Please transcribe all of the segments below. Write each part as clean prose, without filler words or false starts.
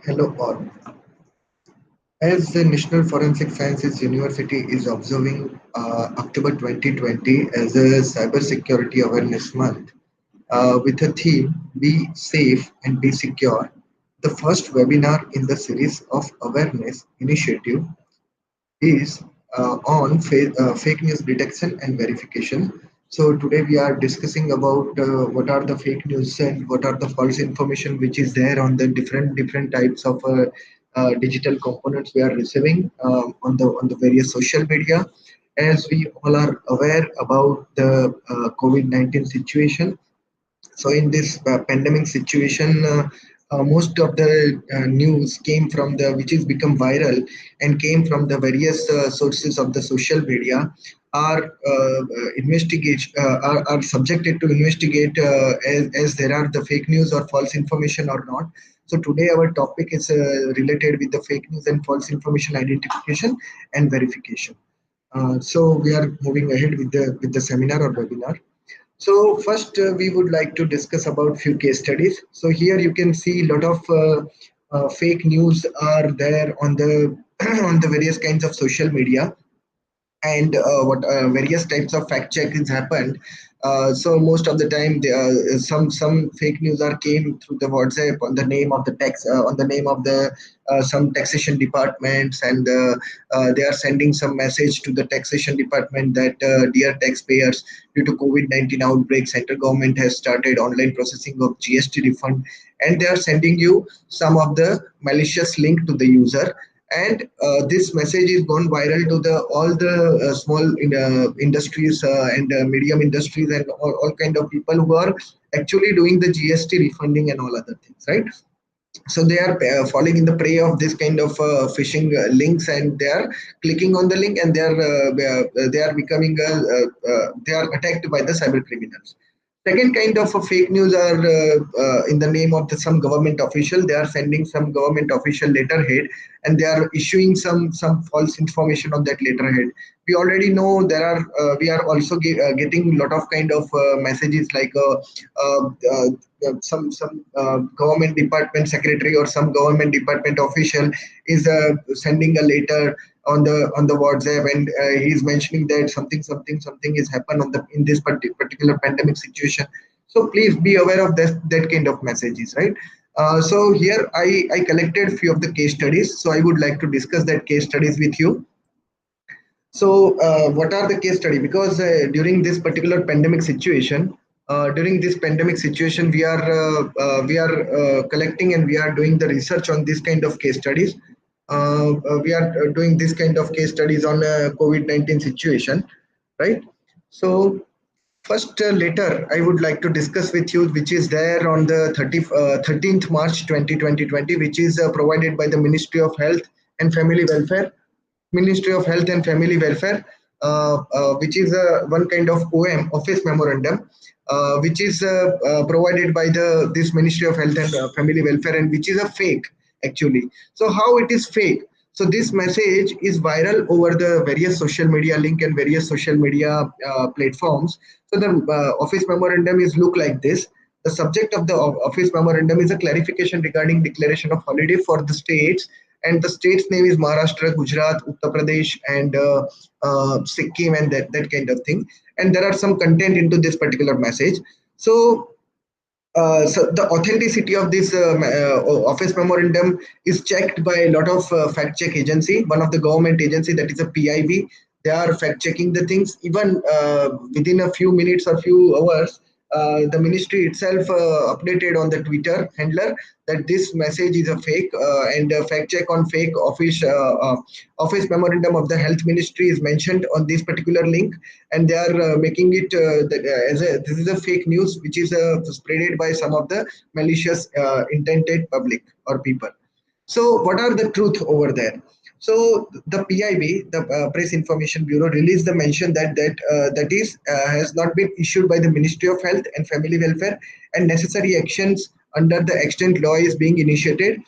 Hello all. As the National Forensic Sciences University is observing October 2020 as a Cybersecurity Awareness Month with a theme Be Safe and Be Secure, the first webinar in the series of awareness initiative is on fake news detection and verification. So today we are discussing about what are the fake news and what are the false information which is there on the different types of digital components we are receiving on the various social media. As we all are aware about the COVID-19 situation, so in this pandemic situation, most of the news came from the which is become viral and came from the various sources of the social media are subjected to investigate as there are the fake news or false information or not. So today our topic is related with the fake news and false information identification and verification. So we are moving ahead with the seminar or webinar. So first, we would like to discuss about few case studies. So here you can see a lot of fake news are there on the on the various kinds of social media, and what various types of fact check has happened. So most of the time, some fake news are came through the WhatsApp on the name of the on the name of the some taxation departments, and they are sending some message to the taxation department that dear taxpayers, due to COVID-19 outbreak, central government has started online processing of GST refund, and they are sending you some of the malicious link to the user, and this message is gone viral to the all the industries and medium industries and all kind of people who are actually doing the GST refunding and all other things, right? So they are falling in the prey of this kind of phishing links, and they are clicking on the link, and they are becoming they are attacked by the cyber criminals. Second kind of a fake news are in the name of some government official. They are sending some government official letterhead, and they are issuing some false information on that letterhead. We already know there are we are also getting a lot of kind of messages like some government department secretary or some government department official is sending a letter on the WhatsApp, and he is mentioning that something is happened in this particular pandemic situation. So please be aware of that kind of messages, right? So here I collected few of the case studies. So I would like to discuss that case studies with you. So, what are the case study? Because during this pandemic situation, we are collecting and we are doing the research on this kind of case studies. We are doing this kind of case studies on COVID-19 situation, right? So, first letter I would like to discuss with you, which is there on the 13th March 2020, which is provided by the Ministry of Health and Family Welfare. Ministry of Health and Family Welfare, which is one kind of OM, Office Memorandum, which is provided by the this Ministry of Health and Family Welfare, and which is a fake actually. So how it is fake? So this message is viral over the various social media link and various social media platforms. So the Office Memorandum is look like this. The subject of the Office Memorandum is a clarification regarding declaration of holiday for the states, and the state's name is Maharashtra, Gujarat, Uttar Pradesh, and Sikkim, and that kind of thing. And there are some content into this particular message. So so the authenticity of this office memorandum is checked by a lot of fact check agency, one of the government agency, that is a PIB. They are fact checking the things. Even within a few minutes or few hours, the ministry itself updated on the Twitter handler that this message is a fake, and fact check on fake office memorandum of the health ministry is mentioned on this particular link, and they are making it this is a fake news which is spreaded by some of the malicious intended public or people. So what are the truth over there? So the PIB, the Press Information Bureau, released the mention that is has not been issued by the Ministry of Health and Family Welfare, and necessary actions under the extant law is being initiated.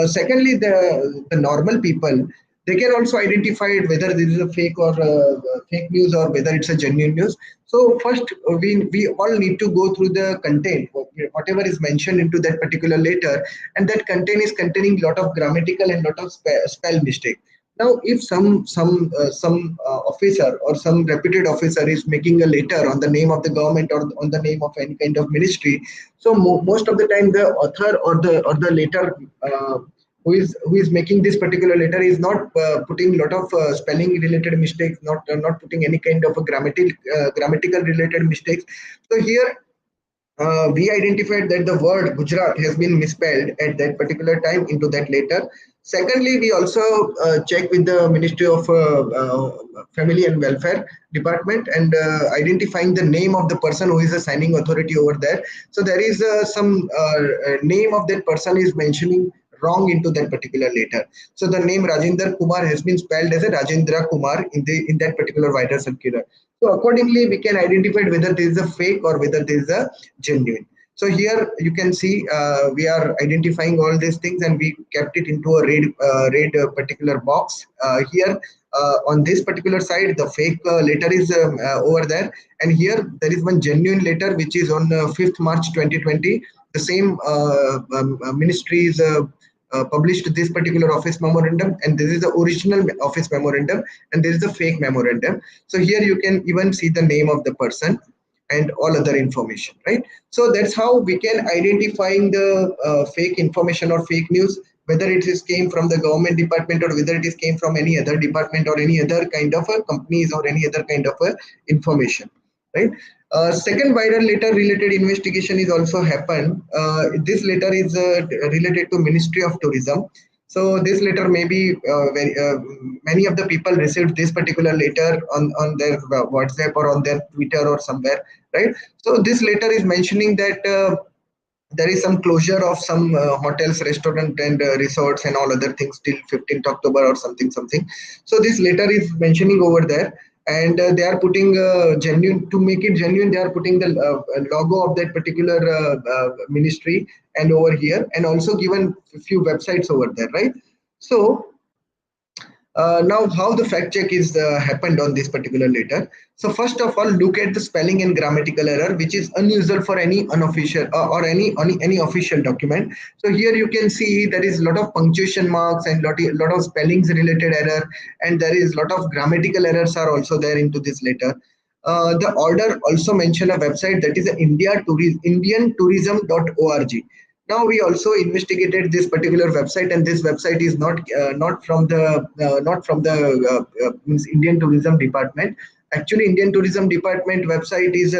Secondly, the normal people, They can also identify whether this is a fake or fake news or whether it's a genuine news. So first, we all need to go through the content, whatever is mentioned into that particular letter, and that content is containing lot of grammatical and lot of spell mistake. Now, if some officer or some reputed officer is making a letter on the name of the government or on the name of any kind of ministry, so most of the time the author or the letter who is making this particular letter is not putting a lot of spelling related mistakes, not putting any kind of a grammatical related mistakes. So here we identified that the word Gujarat has been misspelled at that particular time into that letter. Secondly, we also check with the Ministry of Family and Welfare Department and identifying the name of the person who is the signing authority over there. So there is some name of that person is mentioning wrong into that particular letter. So the name Rajinder Kumar has been spelled as a Rajendra Kumar in that particular wider circular. So accordingly, we can identify whether this is a fake or whether this is a genuine. So here you can see we are identifying all these things and we kept it into a red particular box. Here on this particular side, the fake letter is over there, and here there is one genuine letter which is on 5th March 2020. The same ministry is published this particular office memorandum, and this is the original office memorandum, and this is the fake memorandum. So here you can even see the name of the person and all other information, right? So that's how we can identifying the fake information or fake news, whether it is came from the government department or whether it is came from any other department or any other kind of companies or any other kind of information, right? Second viral letter related investigation is also happened. This letter is related to Ministry of Tourism. So this letter may be many of the people received this particular letter on their WhatsApp or on their Twitter or somewhere, right? So this letter is mentioning that there is some closure of some hotels, restaurant, and resorts and all other things till 15th October or something. So this letter is mentioning over there, and they are putting genuine to make it genuine. They are putting the logo of that particular ministry and over here, and also given a few websites over there, right? So now, how the fact check is happened on this particular letter. So first of all, look at the spelling and grammatical error, which is unusual for any unofficial or any official document. So here you can see there is a lot of punctuation marks and lot of spellings related error, and there is a lot of grammatical errors are also there into this letter. The order also mention a website that is indiantourism.org. Now we also investigated this particular website, and this website is not from the means Indian Tourism Department. Actually, Indian Tourism Department website is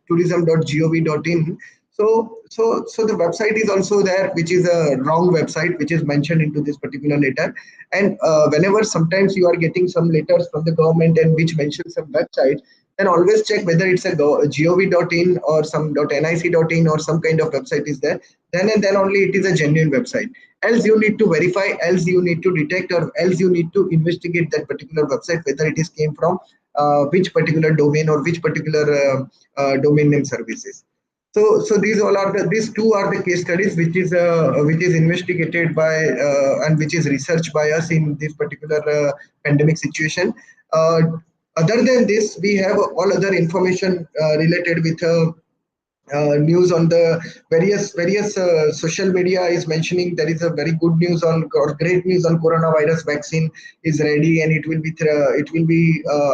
tourism.gov.in. So the website is also there, which is a wrong website, which is mentioned into this particular letter. And whenever sometimes you are getting some letters from the government and which mentions some website, then always check whether it's a gov.in or some .nic.in or some kind of website is there. Then and then only it is a genuine website. Else you need to verify, else you need to detect, or else you need to investigate that particular website whether it is came from which particular domain or which particular domain name services. So these two are the case studies which is investigated by and which is researched by us in this particular pandemic situation. Other than this, we have all other information related with news on the various social media is mentioning there is a very good news on or great news on coronavirus vaccine is ready, and it will be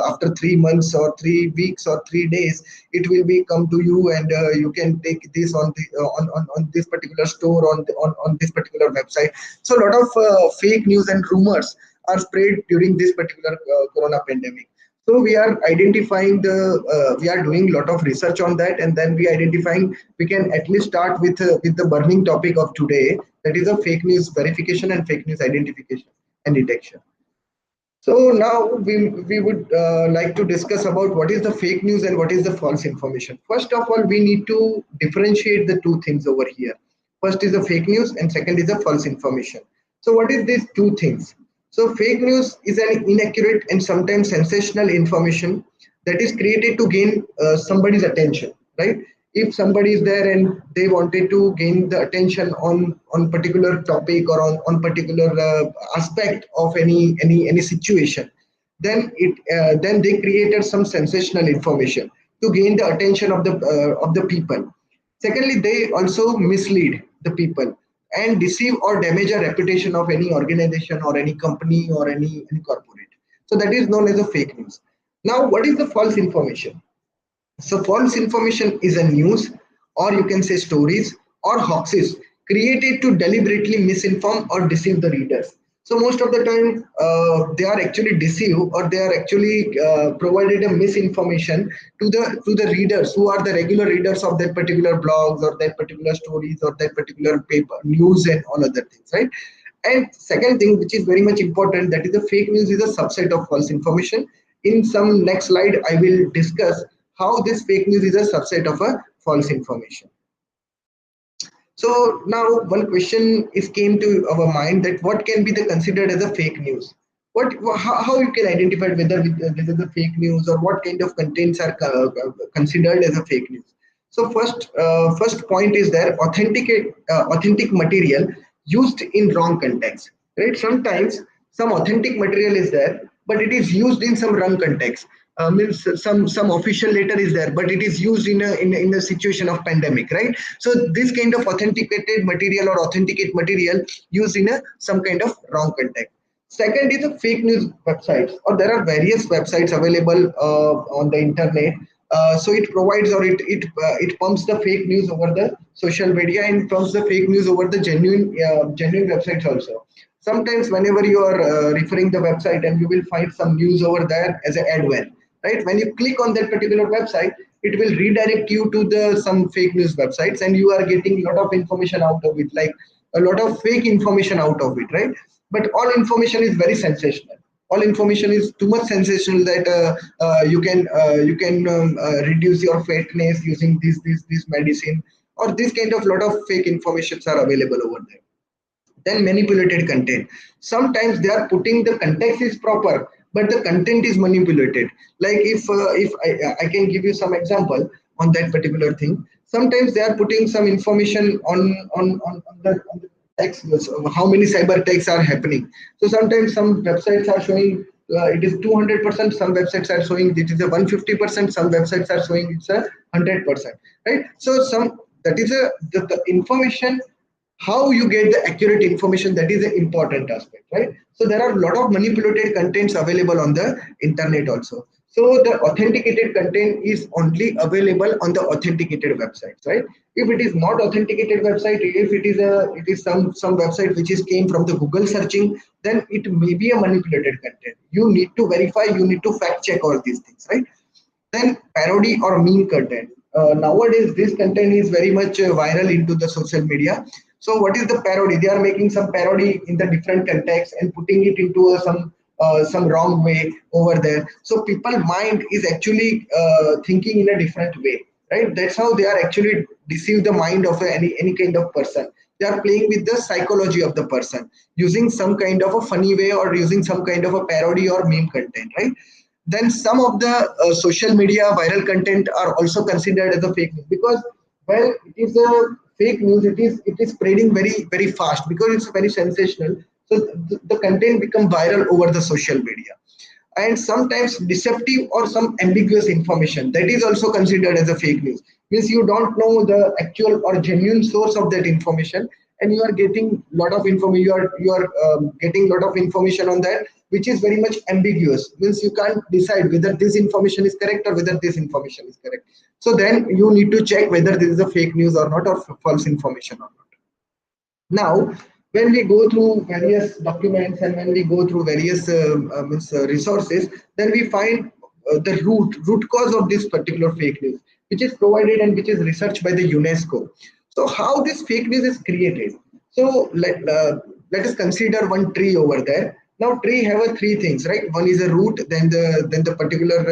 after 3 months or 3 weeks or 3 days it will be come to you, and you can take this on the on this particular store on this particular website. So a lot of fake news and rumors are spread during this particular corona pandemic. So we are identifying we are doing a lot of research on that, and then we identifying we can at least start with the burning topic of today, that is a fake news verification and fake news identification and detection. So now we would like to discuss about what is the fake news and what is the false information. First of all, we need to differentiate the two things over here. First is the fake news and second is the false information. So what is these two things? So fake news is an inaccurate and sometimes sensational information that is created to gain somebody's attention, right? If somebody is there and they wanted to gain the attention on particular topic or on particular aspect of any situation, then they created some sensational information to gain the attention of the people. Secondly, they also mislead the people and deceive or damage a reputation of any organization or any company or any corporate. So that is known as a fake news. Now, what is the false information? So false information is a news, or you can say stories or hoaxes created to deliberately misinform or deceive the readers. So most of the time, they are actually deceive, or they are actually provided a misinformation to the readers who are the regular readers of that particular blogs or that particular stories or that particular paper news and all other things, right? And second thing, which is very much important, that is the fake news is a subset of false information. In some next slide, I will discuss how this fake news is a subset of a false information. So now one question is came to our mind, that what can be the considered as a fake news? How you can identify whether this is a fake news, or what kind of contents are considered as a fake news? So first point is there authentic material used in wrong context, right? Sometimes some authentic material is there, but it is used in some wrong context. Means some official letter is there, but it is used in a situation of pandemic, right? So this kind of authenticated material or authenticate material used in a some kind of wrong context. Second is the fake news websites, or there are various websites available on the internet. So it provides, or it pumps the fake news over the social media and pumps the fake news over the genuine websites also. Sometimes whenever you are referring the website, and you will find some news over there as an adware, right? When you click on that particular website, it will redirect you to the some fake news websites, and you are getting a lot of information out of it, like a lot of fake information out of it, right? But all information is very sensational. All information is too much sensational that you can reduce your fatness using this medicine, or this kind of lot of fake informations are available over there. Then manipulated content. Sometimes they are putting the context is proper, but the content is manipulated. Like if I can give you some example on that particular thing. Sometimes they are putting some information on the text, how many cyber attacks are happening. So sometimes some websites are showing it is 200%, some websites are showing it is a 150%, some websites are showing it's a 100%, right? So some that is the information, how you get the accurate information, that is an important aspect, right? So there are a lot of manipulated contents available on the internet also. So the authenticated content is only available on the authenticated websites, right? If it is not authenticated website, if it is some website which is came from the Google searching, then it may be a manipulated content. You need to verify, you need to fact check all these things, right? Then parody or meme content. Nowadays, this content is very much viral into the social media. So, what is the parody? They are making some parody in the different context and putting it into some wrong way over there. So, people mind is actually thinking in a different way, right? That's how they are actually deceive the mind of any kind of person. They are playing with the psychology of the person using some kind of a funny way, or using some kind of a parody or meme content, right? Then some of the social media viral content are also considered as a fake news, because well, it is a fake news, it is spreading very fast because it's very sensational. So the content become viral over the social media. And sometimes deceptive or some ambiguous information, that is also considered as a fake news. Means you don't know the actual or genuine source of that information, and you are getting lot of information, you are getting lot of information on that, which is very much ambiguous. Means you can't decide whether this information is correct or whether this information is correct. So then you need to check whether this is a fake news or not, or false information or not. Now, when we go through various documents, and when we go through various resources, then we find the root cause of this particular fake news, which is provided and which is researched by the UNESCO. So, how this fake news is created? So, let us consider one tree over there. Now, tree have a three things, right? One is a root, then the particular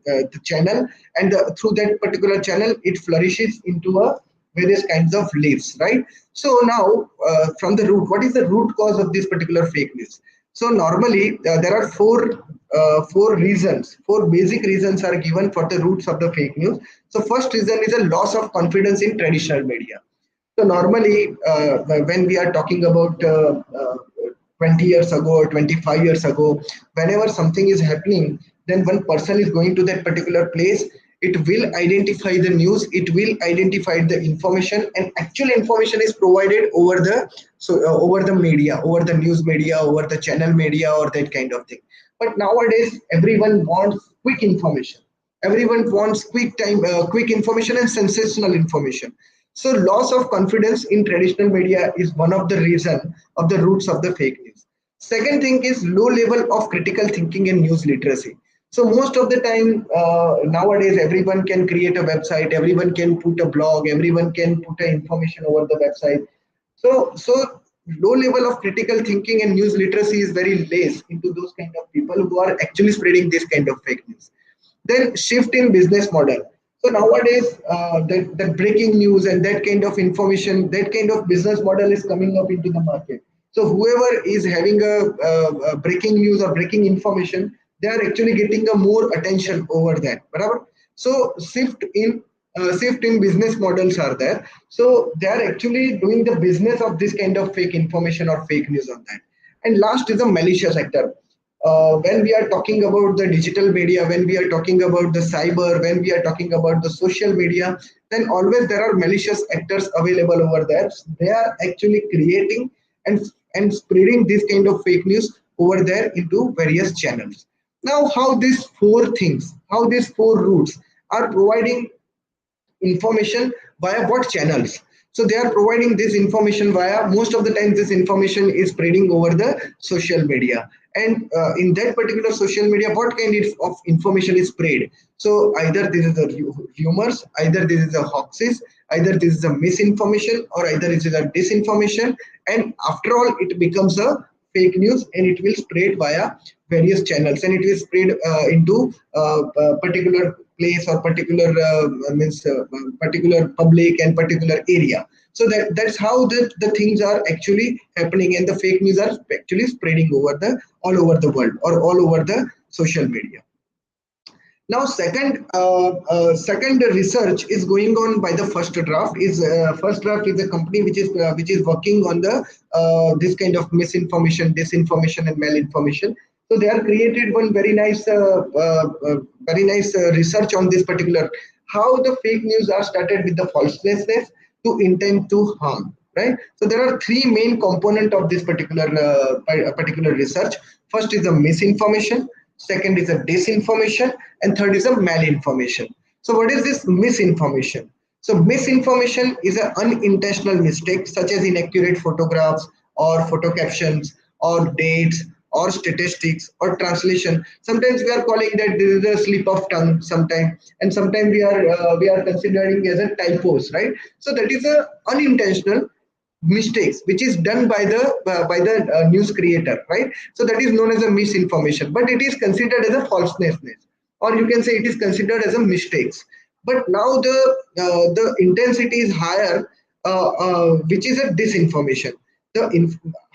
the channel, and through that particular channel, it flourishes into a various kinds of leaves, right? So now, from the root, what is the root cause of this particular fake news? So normally there are four basic reasons are given for the roots of the fake news. So first reason is a loss of confidence in traditional media. So normally, when we are talking about 20 years ago or 25 years ago, whenever something is happening, then one person is going to that particular place. It will identify the news. It will identify the information, and actual information is provided over the over the media, over the news media, over the channel media, or that kind of thing. But nowadays, everyone wants quick information. Everyone wants quick information and sensational information. So loss of confidence in traditional media is one of the reason of the roots of the fake news. Second thing is low level of critical thinking and news literacy. So most of the time nowadays everyone can create a website, everyone can put a blog, everyone can put a information over the website. So low level of critical thinking and news literacy is very less into those kind of people who are actually spreading this kind of fake news. Then shift in business model. So nowadays, the breaking news and that kind of information, that kind of business model is coming up into the market. So whoever is having a breaking news or breaking information, they are actually getting a more attention over that. Barabar? So shift in business models are there. So they are actually doing the business of this kind of fake information or fake news on that. And last is the malicious actor. When we are talking about the digital media, when we are talking about the cyber, when we are talking about the social media, then always there are malicious actors available over there. They are actually creating and spreading this kind of fake news over there into various channels. Now, how these four routes are providing information via what channels? So they are providing this information via, most of the time this information is spreading over the social media. And in that particular social media, what kind of information is spread? So either this is the rumors, either this is a hoaxes, either this is a misinformation, or either this is a disinformation. And after all, it becomes a fake news, and it will spread via various channels, and it will spread into particular place or particular means particular public and particular area. So that's how the things are actually happening, and the fake news are actually spreading over the all over the world or all over the social media. Now, second research is going on by the first draft. First draft is a company which is working on the this kind of misinformation, disinformation, and malinformation. So they are created one very nice research on this particular, how the fake news are started with the falseness to intent to harm. Right. So there are three main component of this particular research. First is the misinformation, second is a disinformation, and third is a malinformation. So what is this misinformation? So misinformation is an unintentional mistake such as inaccurate photographs or photo captions or dates or statistics or translation. Sometimes we are calling that this is a slip of tongue sometimes, and sometimes we are considering as a typos, right? So that is a unintentional mistakes which is done by the news creator, right? So that is known as a misinformation, but it is considered as a falseness, or you can say it is considered as a mistakes. But now the intensity is higher, which is a disinformation.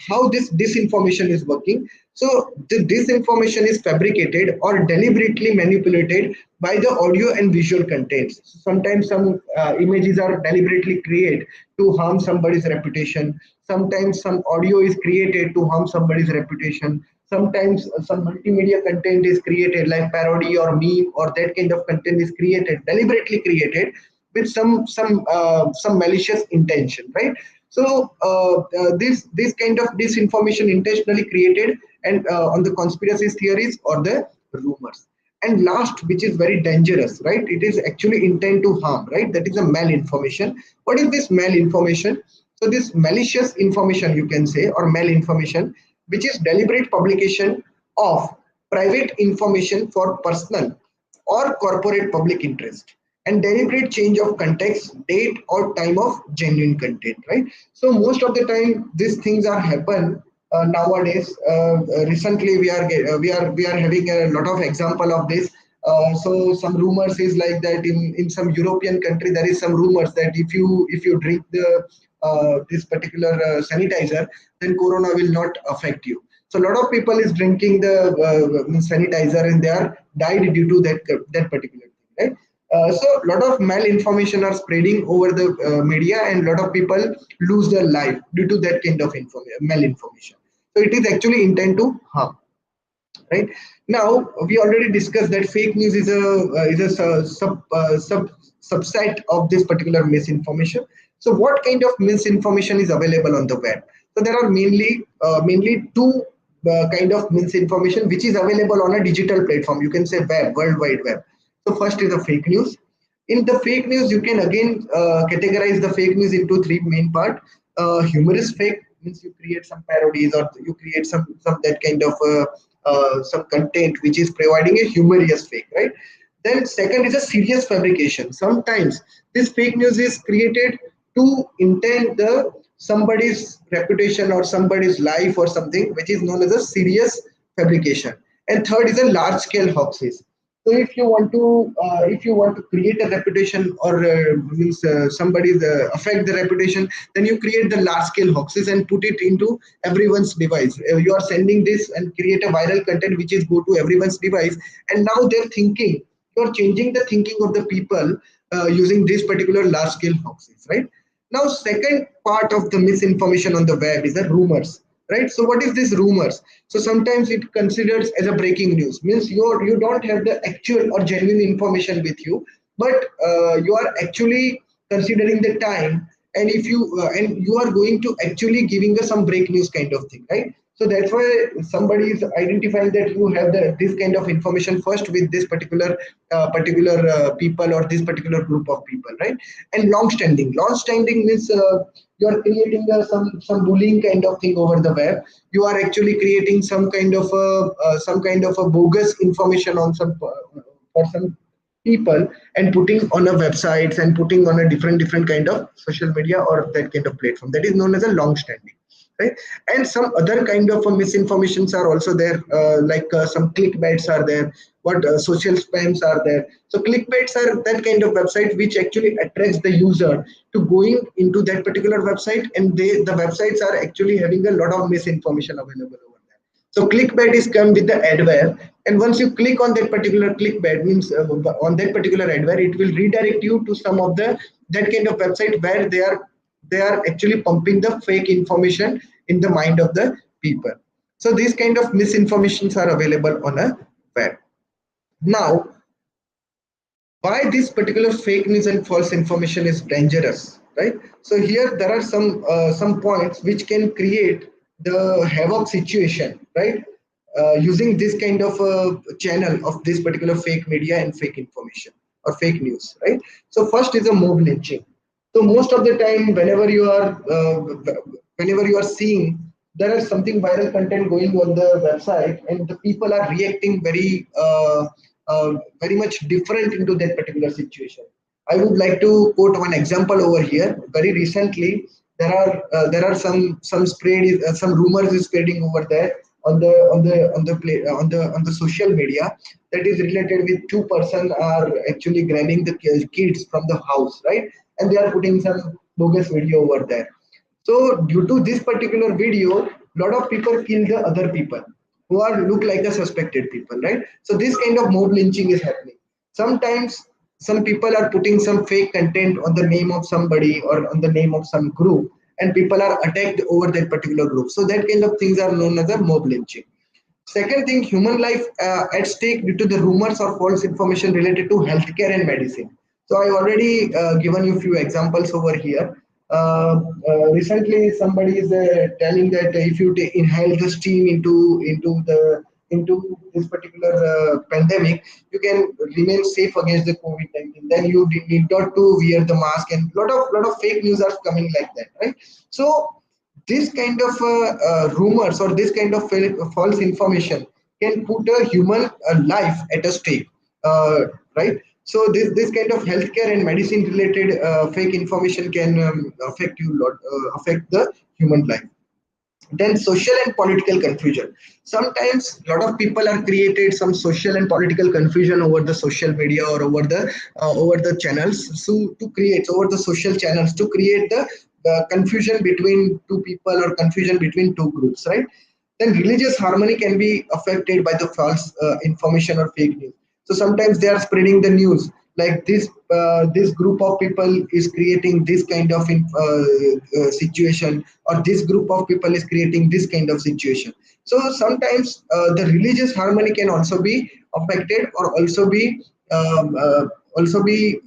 How this disinformation is working? So the disinformation is fabricated or deliberately manipulated by the audio and visual contents. Sometimes some images are deliberately created to harm somebody's reputation. Sometimes some audio is created to harm somebody's reputation. Sometimes some multimedia content is created, like parody or meme, or that kind of content is created, deliberately created with some malicious intention, right? So this kind of disinformation intentionally created, and on the conspiracy theories or the rumors. And last, which is very dangerous, right? It is actually intent to harm, right? That is a malinformation. What is this malinformation? So this malicious information, you can say, or malinformation, which is deliberate publication of private information for personal or corporate public interest, and deliberate change of context, date, or time of genuine content, right? So most of the time these things are happen nowadays. Recently we are having a lot of example of this. So some rumors is like that in some European country there is some rumors that if you drink the this particular sanitizer, then corona will not affect you. So a lot of people is drinking the sanitizer and they are died due to that particular thing, right? So a lot of malinformation are spreading over the media, and a lot of people lose their life due to that kind of malinformation. So it is actually intent to harm, right? Now we already discussed that fake news is a subset of this particular misinformation. So what kind of misinformation is available on the web? So there are mainly two kind of misinformation which is available on a digital platform, you can say web, world wide web. So first is the fake news. In the fake news, you can again categorize the fake news into three main part. Humorous fake means you create some parodies or you create some that kind of some content which is providing a humorous fake, right? Then second is a serious fabrication. Sometimes this fake news is created to intend the somebody's reputation or somebody's life or something, which is known as a serious fabrication. And third is a large scale hoaxes. So if you want to create a reputation or means somebody's affect the reputation, then you create the large scale hoaxes and put it into everyone's device. You are sending this and create a viral content which is go to everyone's device, and now they're thinking, you're changing the thinking of the people using this particular large scale hoaxes, right? Now second part of the misinformation on the web is the rumors, right? So what is this rumors? So sometimes it considers as a breaking news, means you don't have the actual or genuine information with you, but you are actually considering the time, and if you and you are going to actually giving us some break news kind of thing, right? So that's why somebody is identifying that you have this kind of information first with this particular people or this particular group of people, right? And long standing means you are creating some bullying kind of thing over the web. You are actually creating some kind of a bogus information on some for some people, and putting on a websites and putting on a different kind of social media or that kind of platform, that is known as a long standing, right? And some other kind of misinformations are also there, some clickbaits are there, what social spams are there. So clickbaits are that kind of website which actually attracts the user to going into that particular website, and the websites are actually having a lot of misinformation available over there. So clickbait is come with the adware, and once you click on that particular clickbait, means on that particular adware, it will redirect you to some of the that kind of website where they are actually pumping the fake information in the mind of the people. So these kind of misinformations are available on a web. Now, why this particular fake news and false information is dangerous, right? So here there are some points which can create the havoc situation, right? Using this kind of channel of this particular fake media and fake information or fake news, right? So first is a mob lynching. So most of the time whenever you are seeing there is something viral content going on the website, and the people are reacting very much different into that particular situation. I would like to quote one example over here. Very recently, there are some rumors is spreading over there on the social media, that is related with two-person are actually grabbing the kids from the house, right? And they are putting some bogus video over there. So due to this particular video, lot of people kill the other people who are look like the suspected people, right? So this kind of mob lynching is happening. Sometimes some people are putting some fake content on the name of somebody or on the name of some group, and people are attacked over that particular group. So that kind of things are known as a mob lynching. Second thing, human life at stake due to the rumors or false information related to healthcare and medicine. So I already given you a few examples over here. Recently, somebody is telling that if you inhale the steam into this particular pandemic, you can remain safe against the COVID-19. Then you need not to wear the mask, and lot of fake news are coming like that, right? So this kind of rumors or this kind of false information can put a human life at a stake, right? So this kind of healthcare and medicine related fake information can affect you lot, affect the human life. Then social and political confusion. Sometimes a lot of people are created some social and political confusion over the social media or over the channels, so to create over the social channels to create the confusion between two people or confusion between two groups, right? Then religious harmony can be affected by the false information or fake news. So sometimes they are spreading the news like this group of people is creating this kind of situation, or this group of people is creating this kind of situation. So sometimes the religious harmony can also be affected, or um, uh, also be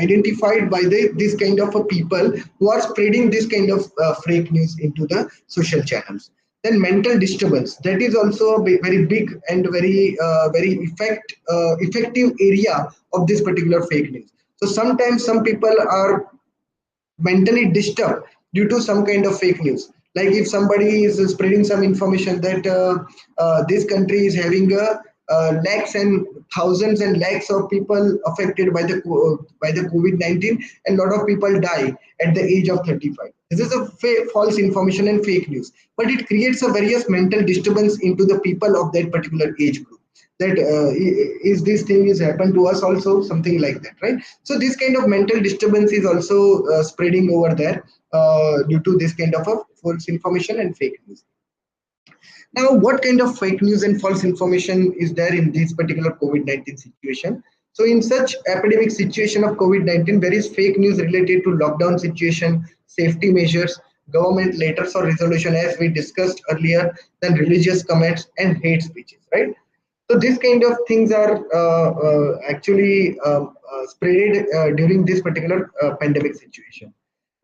identified by this kind of a people who are spreading this kind of fake news into the social channels. Then mental disturbance, that is also a very big and very effective area of this particular fake news. So sometimes some people are mentally disturbed due to some kind of fake news. Like if somebody is spreading some information that this country is having a lakhs and thousands and lakhs of people affected by the COVID-19, and a lot of people die at the age of 35. This is a false information and fake news, but it creates a various mental disturbance into the people of that particular age group, that is this thing is happened to us also, something like that, right? So this kind of mental disturbance is also spreading over there due to this kind of a false information and fake news. Now, what kind of fake news and false information is there in this particular COVID-19 situation? So, in such epidemic situation of COVID-19, there is fake news related to lockdown situation, safety measures, government letters or resolution, as we discussed earlier, then religious comments and hate speeches, right? So, these kind of things are actually spread during this particular pandemic situation.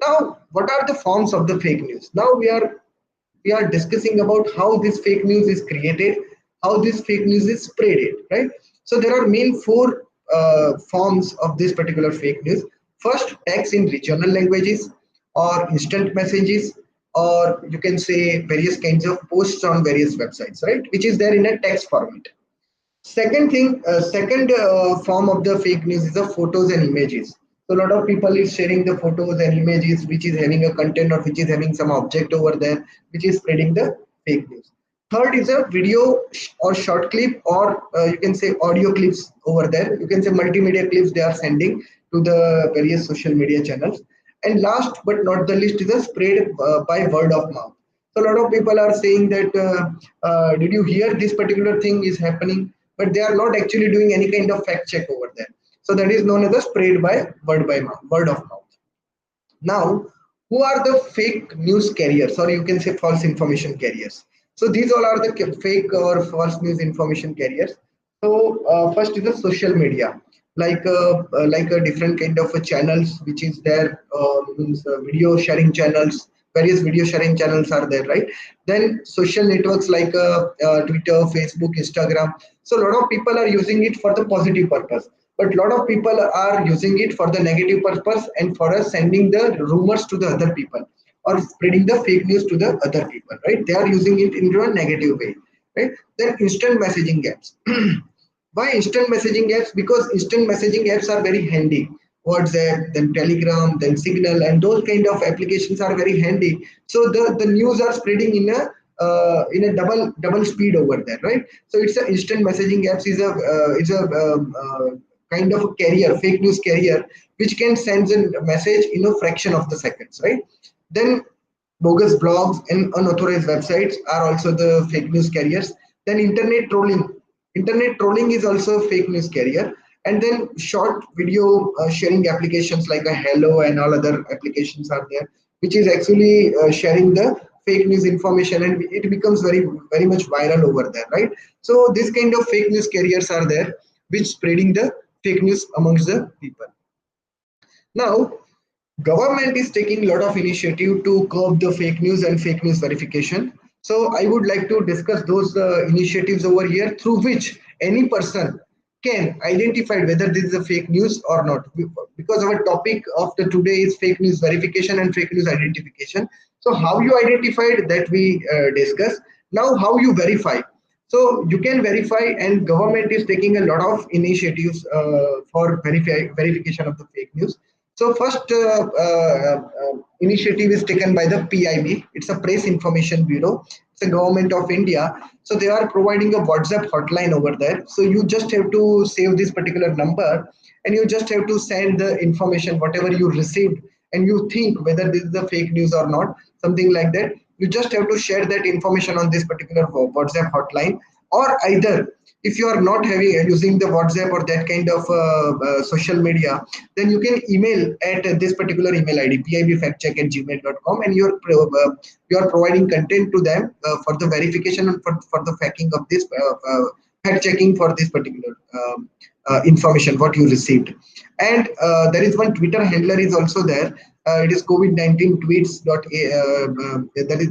Now, what are the forms of the fake news? Now we are discussing about how this fake news is created, how this fake news is spreaded, right? So there are main four forms of this particular fake news. First, text in regional languages, or instant messages, or you can say various kinds of posts on various websites, right? Which is there in a text format. Second form of the fake news is the photos and images. So a lot of people is sharing the photos and images which is having a content or which is having some object over there, which is spreading the fake news. Third is a video or short clip, or you can say audio clips over there. You can say multimedia clips they are sending to the various social media channels. And last but not the least is a spread by word of mouth. So a lot of people are saying that did you hear this particular thing is happening, but they are not actually doing any kind of fact check over there. So that is known as the spread by mouth, word of mouth. Now, who are the fake news carriers, or you can say false information carriers? So these all are the fake or false news information carriers. So first is the social media, like a different kind of a channels which is there, means video sharing channels. Various video sharing channels are there, right? Then social networks like Twitter, Facebook, Instagram. So a lot of people are using it for the positive purpose, but a lot of people are using it for the negative purpose and for us sending the rumors to the other people or spreading the fake news to the other people, right? They are using it in a negative way, right? Then instant messaging apps. Why instant messaging apps? Because instant messaging apps are very handy. WhatsApp, then Telegram, then Signal, and those kind of applications are very handy. So the news are spreading in a double speed over there, right? So it's a instant messaging apps is a kind of a carrier, fake news carrier, which can send a message in a fraction of the seconds, right? Then bogus blogs and unauthorized websites are also the fake news carriers. Then internet trolling is also a fake news carrier. And then short video sharing applications like a Hello and all other applications are there, which is actually sharing the fake news information, and it becomes very much viral over there, right? So this kind of fake news carriers are there which spreading the fake news amongst the people. Now, government is taking a lot of initiative to curb the fake news and fake news verification. So I would like to discuss those initiatives over here, through which any person can identify whether this is a fake news or not. Because our topic of the today is fake news verification and fake news identification. So how you identified that we discuss. Now how you verify. So you can verify, and government is taking a lot of initiatives for verification of the fake news. So first initiative is taken by the PIB. It's a Press Information Bureau. It's a government of India. So they are providing a WhatsApp hotline over there. So you just have to save this particular number, and you just have to send the information, whatever you received, and you think whether this is a fake news or not, something like that. you just have to share that information on this particular WhatsApp hotline. Or either if you are not having using the WhatsApp or that kind of social media, then you can email at this particular email ID pibfactcheck@gmail.com, and you are providing content to them for the verification and for the facking of this fact checking for this particular information what you received. And there is one Twitter handler is also there. It is COVID-19 tweets dot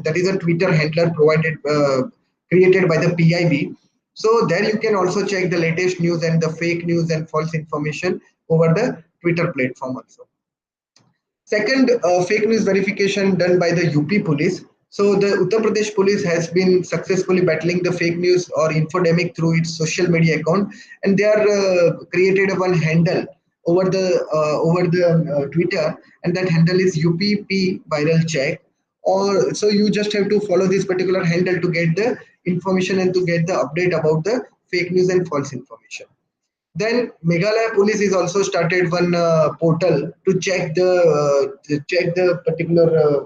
that is a Twitter handler provided created by the PIB. So there you can also check the latest news and the fake news and false information over the Twitter platform also. Second, fake news verification done by the UP police. So the Uttar Pradesh police has been successfully battling the fake news or infodemic through its social media account, and they are created one handle over the Twitter, and that handle is UPP viral check. Or so you just have to follow this particular handle to get the information and to get the update about the fake news and false information. Then Meghalaya police is also started one portal to check the particular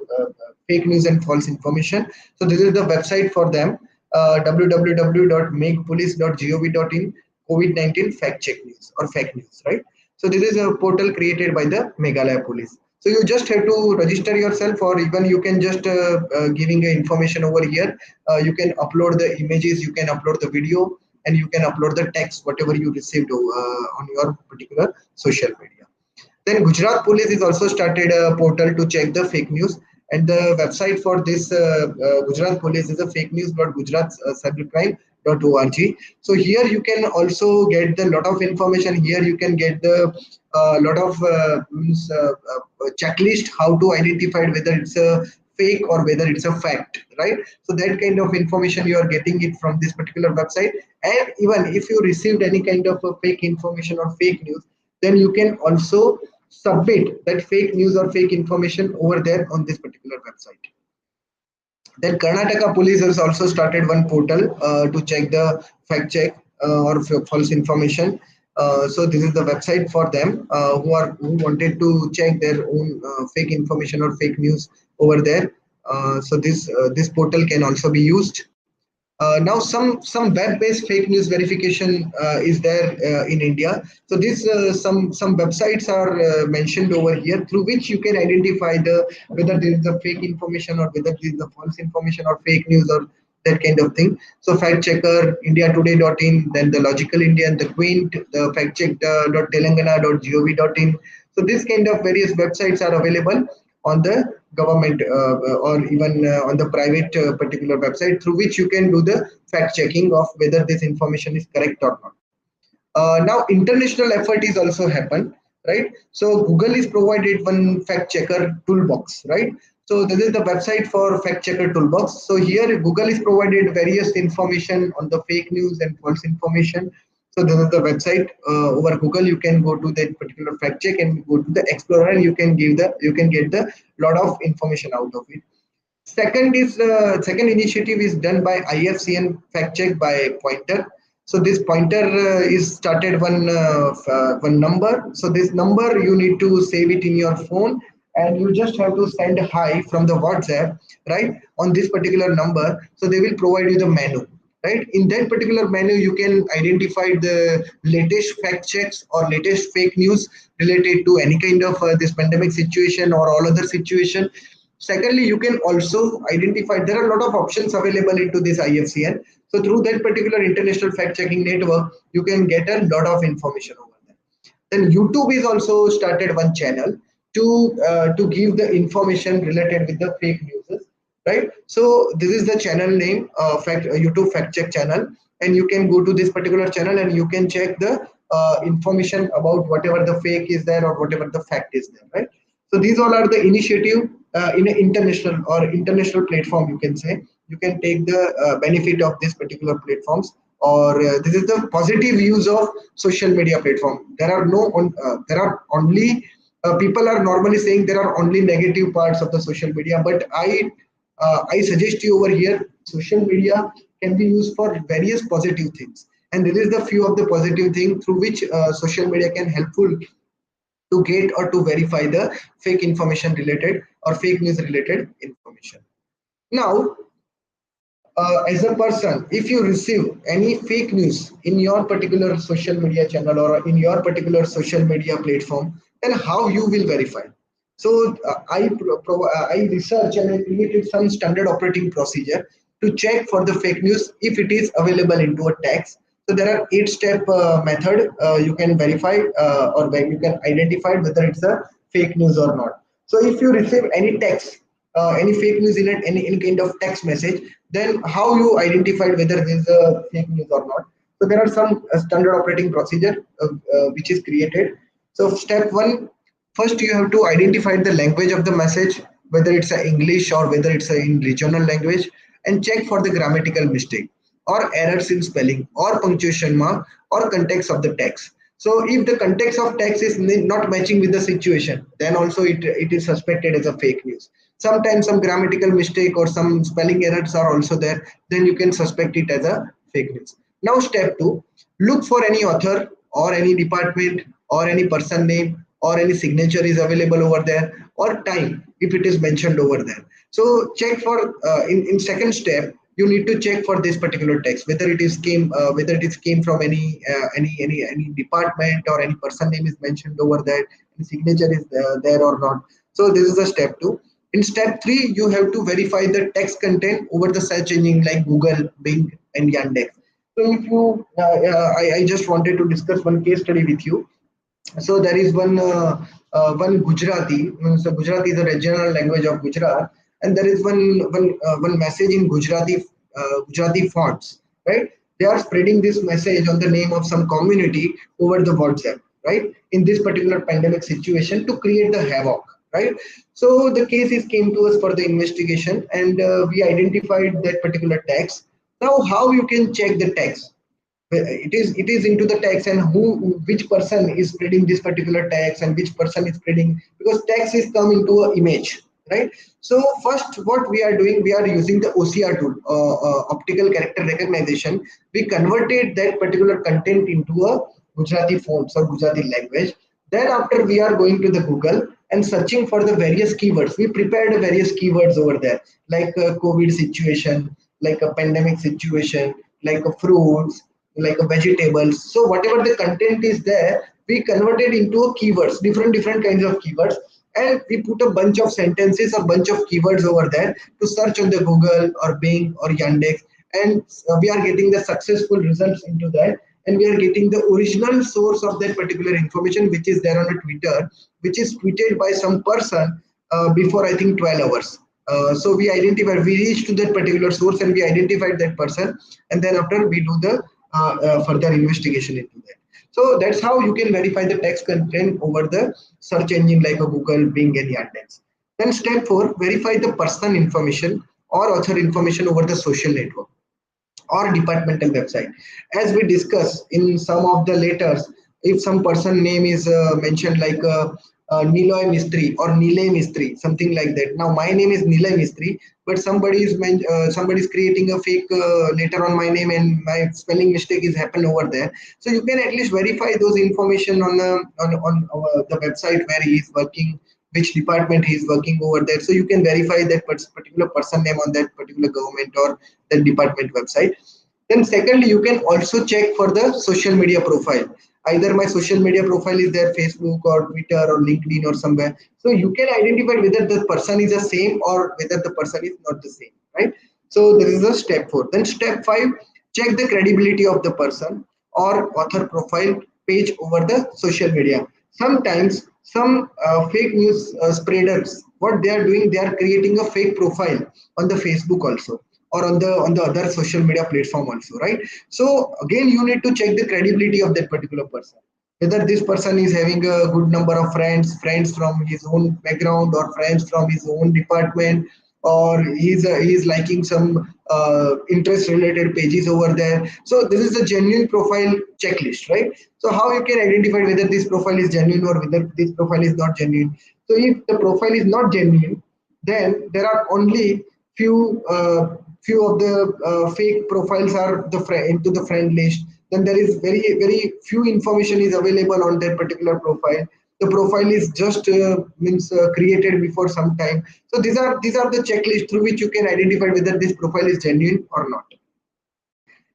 fake news and false information. So this is the website for them, www.megpolice.gov.in, COVID-19 fact check news or fake news, right? So this is a portal created by the Meghalaya police. So you just have to register yourself, or even you can just giving information over here. You can upload the images, you can upload the video, and you can upload the text whatever you received on your particular social media. Then Gujarat police is also started a portal to check the fake news, and the website for this Gujarat police is a fake news.gujaratcybercrime.org. So here you can also get the lot of information. Here you can get the lot of checklist how to identify whether it's a fake or whether it's a fact, right? So that kind of information you are getting it from this particular website. And even if you received any kind of a fake information or fake news, then you can also submit that fake news or fake information over there on this particular website. Then Karnataka police has also started one portal to check the fact check or false information. So this is the website for them who wanted to check their own fake information or fake news over there. So this portal can also be used. Now some web-based fake news verification is there in India. So this some websites are mentioned over here through which you can identify the whether there is a fake information or whether there is a false information or fake news or that kind of thing. So fact checker, indiatoday.in, then the Logical Indian, the Quint, the factcheck.telangana.gov.in. So this kind of various websites are available on the government or even on the private particular website through which you can do the fact checking of whether this information is correct or not. Now international effort is also happened, right? So Google is provided one fact checker toolbox, right? So this is the website for fact checker toolbox. So here Google is provided various information on the fake news and false information. So this is the website over Google. You can go to that particular fact check and go to the Explorer, and you can get the lot of information out of it. Second initiative is done by IFCN fact check by Pointer. So this Pointer is started one number. So this number you need to save it in your phone, and you just have to send hi from the WhatsApp, right, on this particular number. So they will provide you the menu, right? In that particular menu, you can identify the latest fact checks or latest fake news related to any kind of this pandemic situation or all other situation. Secondly, you can also identify, there are a lot of options available into this IFCN. So through that particular international fact checking network, you can get a lot of information over there. Then YouTube is also started one channel to give the information related with the fake news, right? So this is the channel name, YouTube fact check channel, and you can go to this particular channel and you can check the information about whatever the fake is there or whatever the fact is there, right? So these all are the initiative in an international platform. You can say you can take the benefit of this particular platforms, or this is the positive use of social media platform. There are only people are normally saying there are only negative parts of the social media, but I suggest you over here, social media can be used for various positive things, and this is the few of the positive things through which social media can helpful to get or to verify the fake information related or fake news related information. Now, as a person, if you receive any fake news in your particular social media channel or in your particular social media platform, then how you will verify? So I research and I created some standard operating procedure to check for the fake news if it is available into a text. So there are 8-step method you can verify or where you can identify whether it's a fake news or not. So if you receive any text, any fake news in it, any kind of text message, then how you identified whether this is a fake news or not? So there are some standard operating procedure which is created. So step one, first you have to identify the language of the message, whether it's a English or whether it's a in regional language, and check for the grammatical mistake or errors in spelling or punctuation mark or context of the text. So if the context of text is not matching with the situation, then also it is suspected as a fake news. Sometimes some grammatical mistake or some spelling errors are also there, then you can suspect it as a fake news. Now step two, look for any author or any department or any person name or any signature is available over there or time if it is mentioned over there. So check for in second step, you need to check for this particular text whether it is came from any department or any person name is mentioned over there, the signature is there or not. So this is the step two. In step three, you have to verify the text content over the search engine like Google, Bing, and Yandex. So if you, I just wanted to discuss one case study with you. So there is one Gujarati. So Gujarati is a regional language of Gujarat, and there is one message in Gujarati fonts, right? They are spreading this message on the name of some community over the WhatsApp, right? In this particular pandemic situation to create the havoc, right? So the case is came to us for the investigation, and we identified that particular text. Now, how you can check the text? It is into the text, and which person is spreading this particular text and which person is spreading, because text is come into a image, right? So first what we are doing, we are using the OCR tool, optical character recognition. We converted that particular content into a Gujarati fonts or Gujarati language. Then after we are going to the Google and searching for the various keywords. We prepared various keywords over there, like a COVID situation, like a pandemic situation, like a fruits, like a vegetables. So whatever the content is there, we converted into a keywords, different kinds of keywords, and we put a bunch of sentences or bunch of keywords over there to search on the Google or Bing or Yandex, and we are getting the successful results into that, and we are getting the original source of that particular information, which is there on a Twitter, which is tweeted by some person before I think 12 hours. So we reached to that particular source and we identified that person, and then after we do the further investigation into that. So that's how you can verify the text content over the search engine like a Google, Bing, and Yandex. Then step four, verify the person information or author information over the social network or departmental website. As we discuss in some of the letters, if some person name is mentioned like Nilay Mistry or Nilay Mistry, something like that. Now my name is Nilay Mistry, but somebody is creating a fake letter on my name and my spelling mistake is happened over there. So you can at least verify those information on the website where he is working, which department he is working over there. So you can verify that particular person name on that particular government or the department website. Then secondly, you can also check for the social media profile. Either my social media profile is there, Facebook or Twitter or LinkedIn or somewhere. So you can identify whether the person is the same or whether the person is not the same, right? So this is a step four. Then step five, check the credibility of the person or author profile page over the social media. Sometimes some fake news spreaders, what they are doing, they are creating a fake profile on the Facebook also or on the other social media platform also, right? So again, you need to check the credibility of that particular person, whether this person is having a good number of friends from his own background or friends from his own department, or he's liking some interest related pages over there. So this is a genuine profile checklist, right? So how you can identify whether this profile is genuine or whether this profile is not genuine? So if the profile is not genuine, then there are only few of the fake profiles are into the friend list. Then there is very few information is available on that particular profile. the profile is just means created before some time. So these are the checklist through which you can identify whether this profile is genuine or not.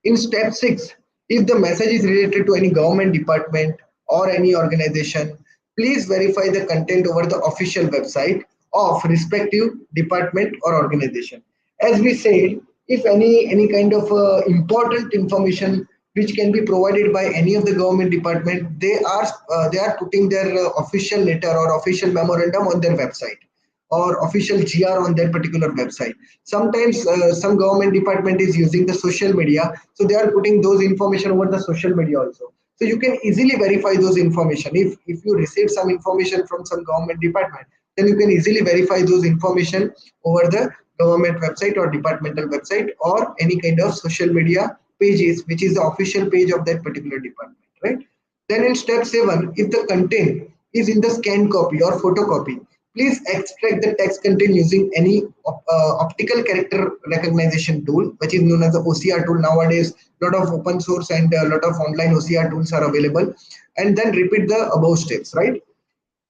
In step 6, if the message is related to any government department or any organization, please verify the content over the official website of respective department or organization. As we said, if any kind of important information which can be provided by any of the government department, they are putting their official letter or official memorandum on their website or official GR on that particular website. Sometimes some government department is using the social media, so they are putting those information over the social media also. So you can easily verify those information. If you receive some information from some government department, then you can easily verify those information over the government website or departmental website or any kind of social media pages, which is the official page of that particular department, right? Then in step 7, if the content is in the scanned copy or photocopy, please extract the text content using any optical character recognition tool, which is known as the OCR tool. Nowadays, a lot of open source and a lot of online OCR tools are available. And then repeat the above steps, right?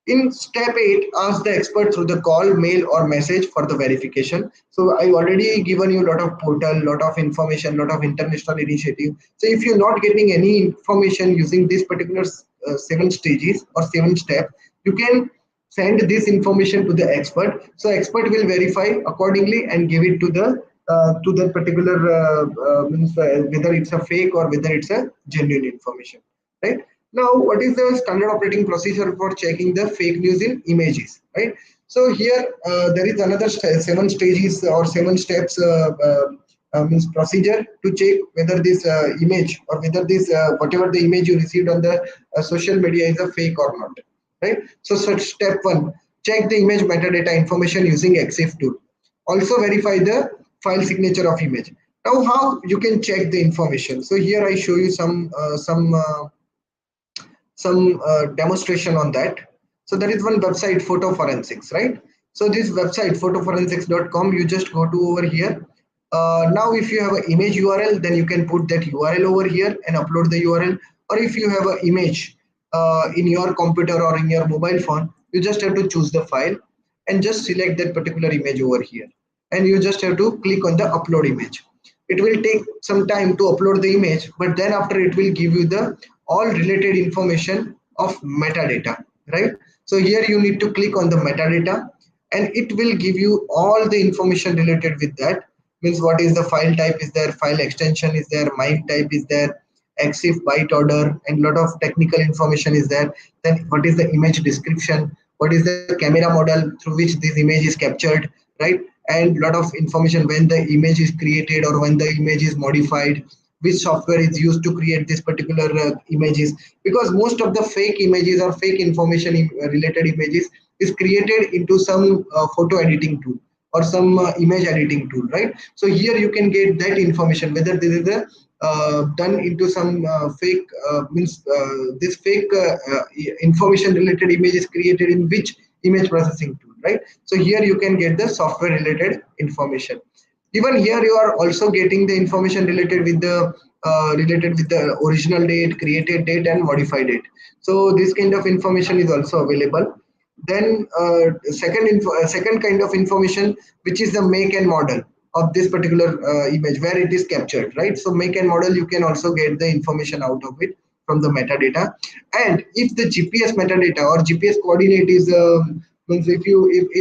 In step 8, ask the expert through the call, mail, or message for the verification. So I already given you a lot of portal, lot of information, lot of international initiative. So if you're not getting any information using this particular 7 stages or 7 steps, you can send this information to the expert. So expert will verify accordingly and give it to the particular means whether it's a fake or whether it's a genuine information, right? Now, what is the standard operating procedure for checking the fake news in images, right? So here there is another 7 stages or 7 steps means procedure to check whether this image or whether this whatever the image you received on the social media is a fake or not, right? So step 1, check the image metadata information using EXIF tool. Also verify the file signature of image. Now, how you can check the information? So here I show you some demonstration on that. So there is one website, photo forensics, right? So this website photoforensics.com, you just go to over here. Now if you have an image URL, then you can put that URL over here and upload the URL. Or if you have an image in your computer or in your mobile phone, you just have to choose the file and just select that particular image over here, and you just have to click on the upload image. It will take some time to upload the image, but then after it will give you the all related information of metadata, right? So here you need to click on the metadata, and it will give you all the information related with that. Means what is the file type is there, file extension is there, MIME type is there, EXIF byte order, and lot of technical information is there. Then what is the image description, what is the camera model through which this image is captured, right? And lot of information when the image is created or when the image is modified, which software is used to create this particular images, because most of the fake images or fake information related images is created into some photo editing tool or some image editing tool, right? So here you can get that information whether this is a done into some fake means this fake information related image is created in which image processing tool, right? So here you can get the software related information. Even here you are also getting the information related with the original date, created date, and modified date. So this kind of information is also available. Then second kind of information, which is the make and model of this particular image where it is captured, right? So make and model, you can also get the information out of it from the metadata. And if the GPS metadata or GPS coordinate is means if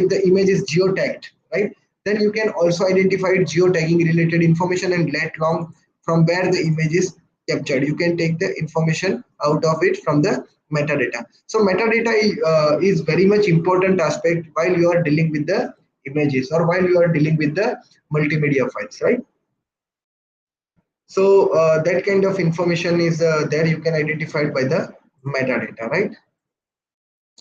the image is geotagged, right, then you can also identify geotagging related information and let long from where the image is captured. You can take the information out of it from the metadata. So metadata is very much important aspect while you are dealing with the images or while you are dealing with the multimedia files, right? So that kind of information is there, you can identify it by the metadata, right?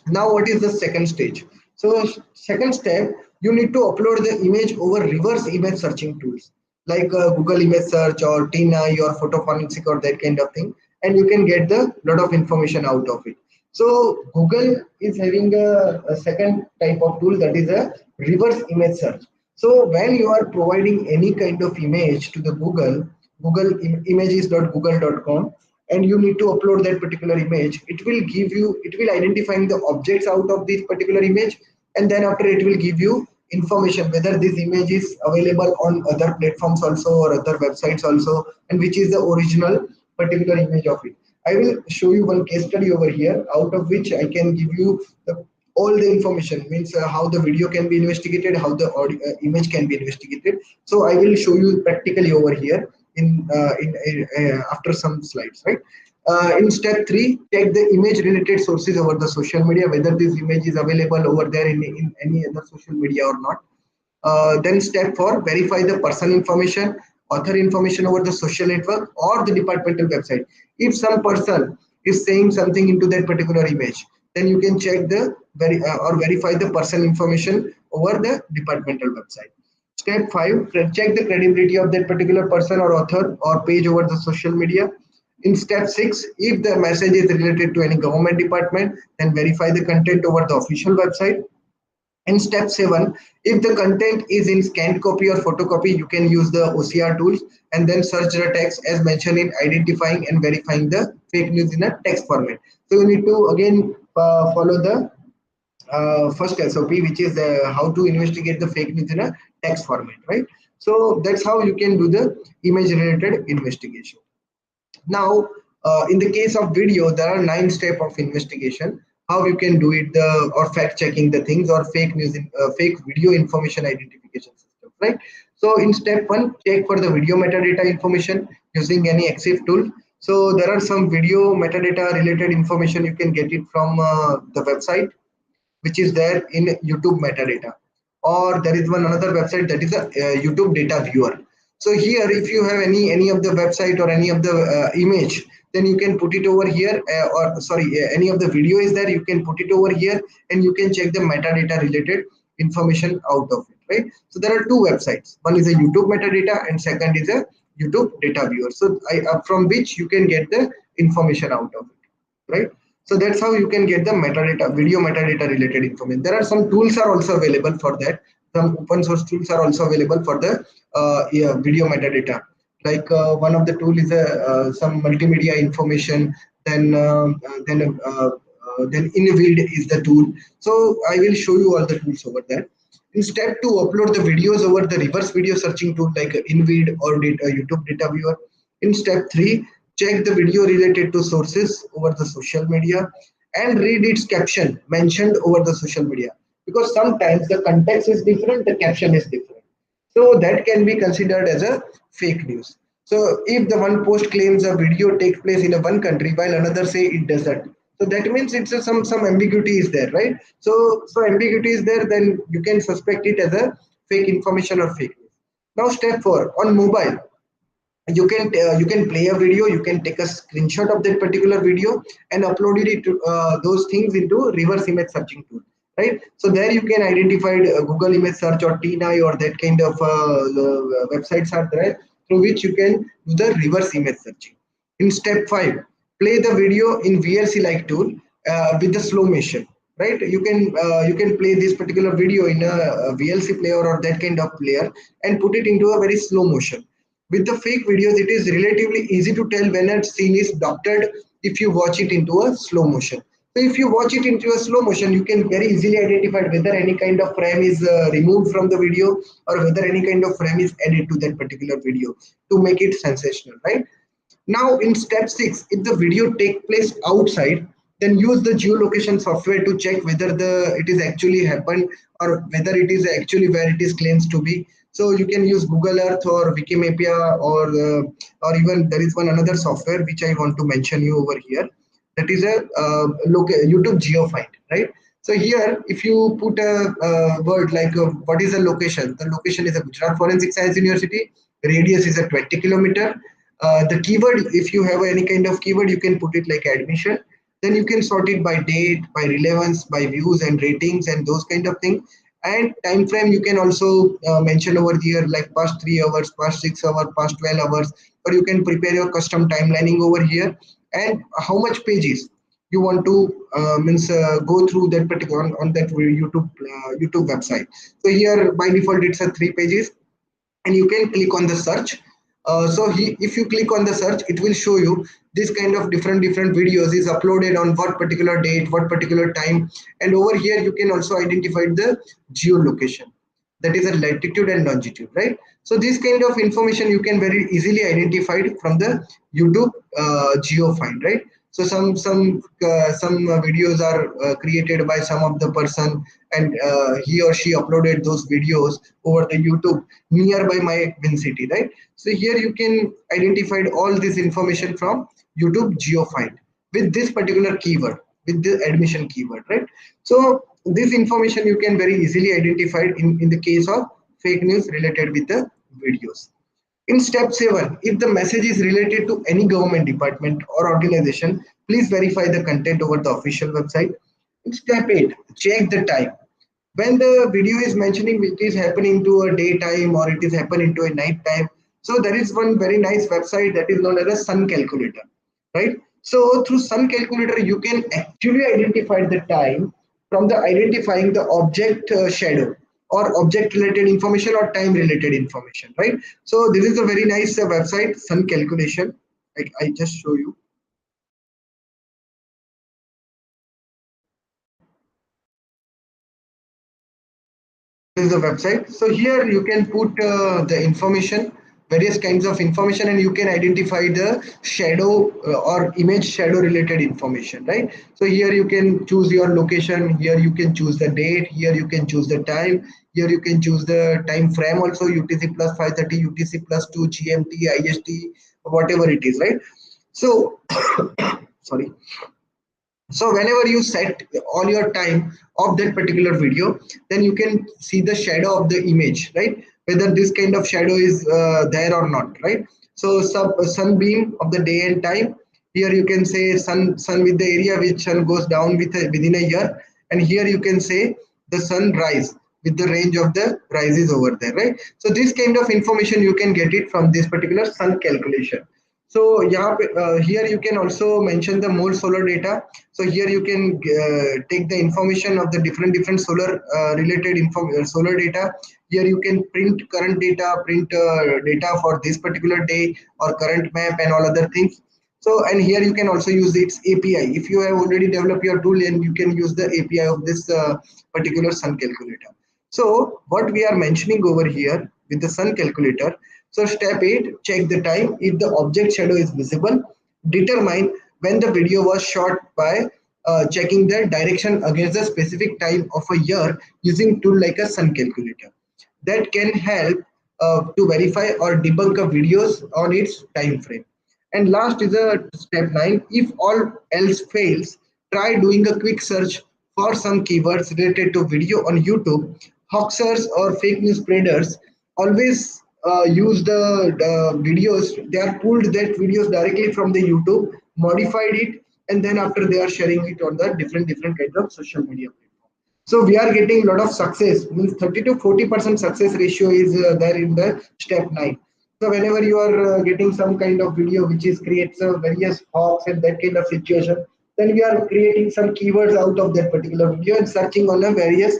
Now what is the second stage? So second step, you need to upload the image over reverse image searching tools like Google image search or TinEye or photo forensic or that kind of thing, and you can get the lot of information out of it. So Google is having a second type of tool, that is a reverse image search. So when you are providing any kind of image to the Google images.google.com, and you need to upload that particular image, it will identify the objects out of this particular image, and then after it will give you information whether this image is available on other platforms also or other websites also, and which is the original particular image of it. I will show you one case study over here, out of which I can give you all the information, means how the video can be investigated, how the image can be investigated. So I will show you practically over here in after some slides, right? In step 3, check the image related sources over the social media, whether this image is available over there in any other social media or not. Then step 4, verify the person information, author information over the social network or the departmental website. If some person is saying something into that particular image, then you can check or verify the person information over the departmental website. Step 5, check the credibility of that particular person or author or page over the social media. In step 6, if the message is related to any government department, then verify the content over the official website. In step 7, if the content is in scanned copy or photocopy, you can use the OCR tools and then search the text as mentioned in identifying and verifying the fake news in a text format. So you need to again follow the first SOP, which is how to investigate the fake news in a text format, right? So that's how you can do the image related investigation. Now, in the case of video, there are 9 steps of investigation. How you can do it, or fact checking the things, or fake news, fake video information identification system, right? So in step 1, check for the video metadata information using any EXIF tool. So there are some video metadata related information, you can get it from the website, which is there in YouTube metadata, or there is one another website, that is a YouTube data viewer. So here, if you have any of the website or any of the image, then you can put it over here, or sorry, any of the video is there, you can put it over here, and you can check the metadata related information out of it, right? So there are 2 websites. One is a YouTube metadata, and second is a YouTube data viewer. So from which you can get the information out of it, right? So that's how you can get the metadata, video metadata related information. There are some tools are also available for that. Some open source tools are also available for the video metadata. Like one of the tool is some multimedia information. Then Invid is the tool. So I will show you all the tools over there. In step 2, upload the videos over the reverse video searching tool like Invid or YouTube data viewer. In step 3, check the video related to sources over the social media and read its caption mentioned over the social media, because sometimes the context is different, the caption is different. So that can be considered as a fake news. So if the one post claims a video takes place in a one country while another say it doesn't, so that means it's some ambiguity is there, right? So ambiguity is there, then you can suspect it as a fake information or fake news. Now step 4, on mobile, you can play a video, you can take a screenshot of that particular video and upload it to those things into reverse image searching tool, right? So there you can identify Google image search or TNI or that kind of websites are there through which you can do the reverse image searching. In step 5, play the video in VLC like tool with the slow motion, right? You can play this particular video in a VLC player or that kind of player and put it into a very slow motion. With the fake videos, it is relatively easy to tell when a scene is doctored if you watch it into a slow motion. So if you watch it into a slow motion, you can very easily identify whether any kind of frame is removed from the video or whether any kind of frame is added to that particular video to make it sensational, right? Now in step 6, if the video take place outside, then use the geolocation software to check whether it is actually happened or whether it is actually where it is claims to be. So you can use Google Earth or Wikimedia or even there is one another software which I want to mention you over here. That is a YouTube GeoFind, right? So here, if you put a word like what is the location? The location is a Gujarat Forensic Science University. Radius is a 20 kilometer. The keyword, if you have any kind of keyword, you can put it like admission. Then you can sort it by date, by relevance, by views and ratings and those kind of things. And time frame you can also mention over here like past 3 hours, past 6 hours, past 12 hours, or you can prepare your custom timelining over here and how much pages you want to go through that particular on that YouTube website. So here by default it's a 3 pages, and you can click on the search. if you click on the search, it will show you this kind of different videos is uploaded on what particular date, what particular time. And over here you can also identify the geolocation, that is a latitude and longitude, right? So this kind of information you can very easily identify from the YouTube geo find, right? So some videos are created by some of the person, and he or she uploaded those videos over the YouTube nearby my win city, right? So here you can identify all this information from YouTube geo find with this particular keyword, with the admission keyword, right? So this information you can very easily identify in the case of fake news related with the videos. In step 7, if the message is related to any government department or organization, please verify the content over the official website. In step 8, check the time. When the video is mentioning it is happening to a daytime or it is happening to a night time, so there is one very nice website that is known as a sun calculator, right? So through sun calculator you can actually identify the time from the identifying the object shadow or object related information or time related information, right? So this is a very nice website, sun calculation. I just show you. This is the website. So here you can put the information, various kinds of information, and you can identify the shadow or image shadow related information, right? So here you can choose your location, here you can choose the date, here you can choose the time, here you can choose the time frame also, UTC plus 5:30, UTC plus 2, GMT, IST, whatever it is, right? So sorry. So whenever you set all your time of that particular video, then you can see the shadow of the image, right? Whether this kind of shadow is there or not, right? So sunbeam of the day and time. Here you can say sun with the area which sun goes down within a year, and here you can say the sunrise with the range of the rises over there, right? So this kind of information you can get it from this particular sun calculation. So here you can also mention the more solar data. So here you can take the information of the different solar related solar data. Here you can print current data, print data for this particular day or current map and all other things. So and here you can also use its API. If you have already developed your tool, and you can use the API of this particular sun calculator. So what we are mentioning over here with the sun calculator. So step 8, check the time. If the object shadow is visible, determine when the video was shot by checking the direction against the specific time of a year using tool like a sun calculator. That can help to verify or debunk a videos on its time frame. And last is a step 9. If all else fails, try doing a quick search for some keywords related to video on YouTube. Hoaxers or fake news spreaders always use the videos. They are pulled that videos directly from the YouTube, modified it, and then after they are sharing it on the different kinds of social media. So we are getting a lot of success, means 30 to 40% success ratio is there in the step 9. So whenever you are getting some kind of video which is creates various hawks and that kind of situation, then we are creating some keywords out of that particular video and searching on a various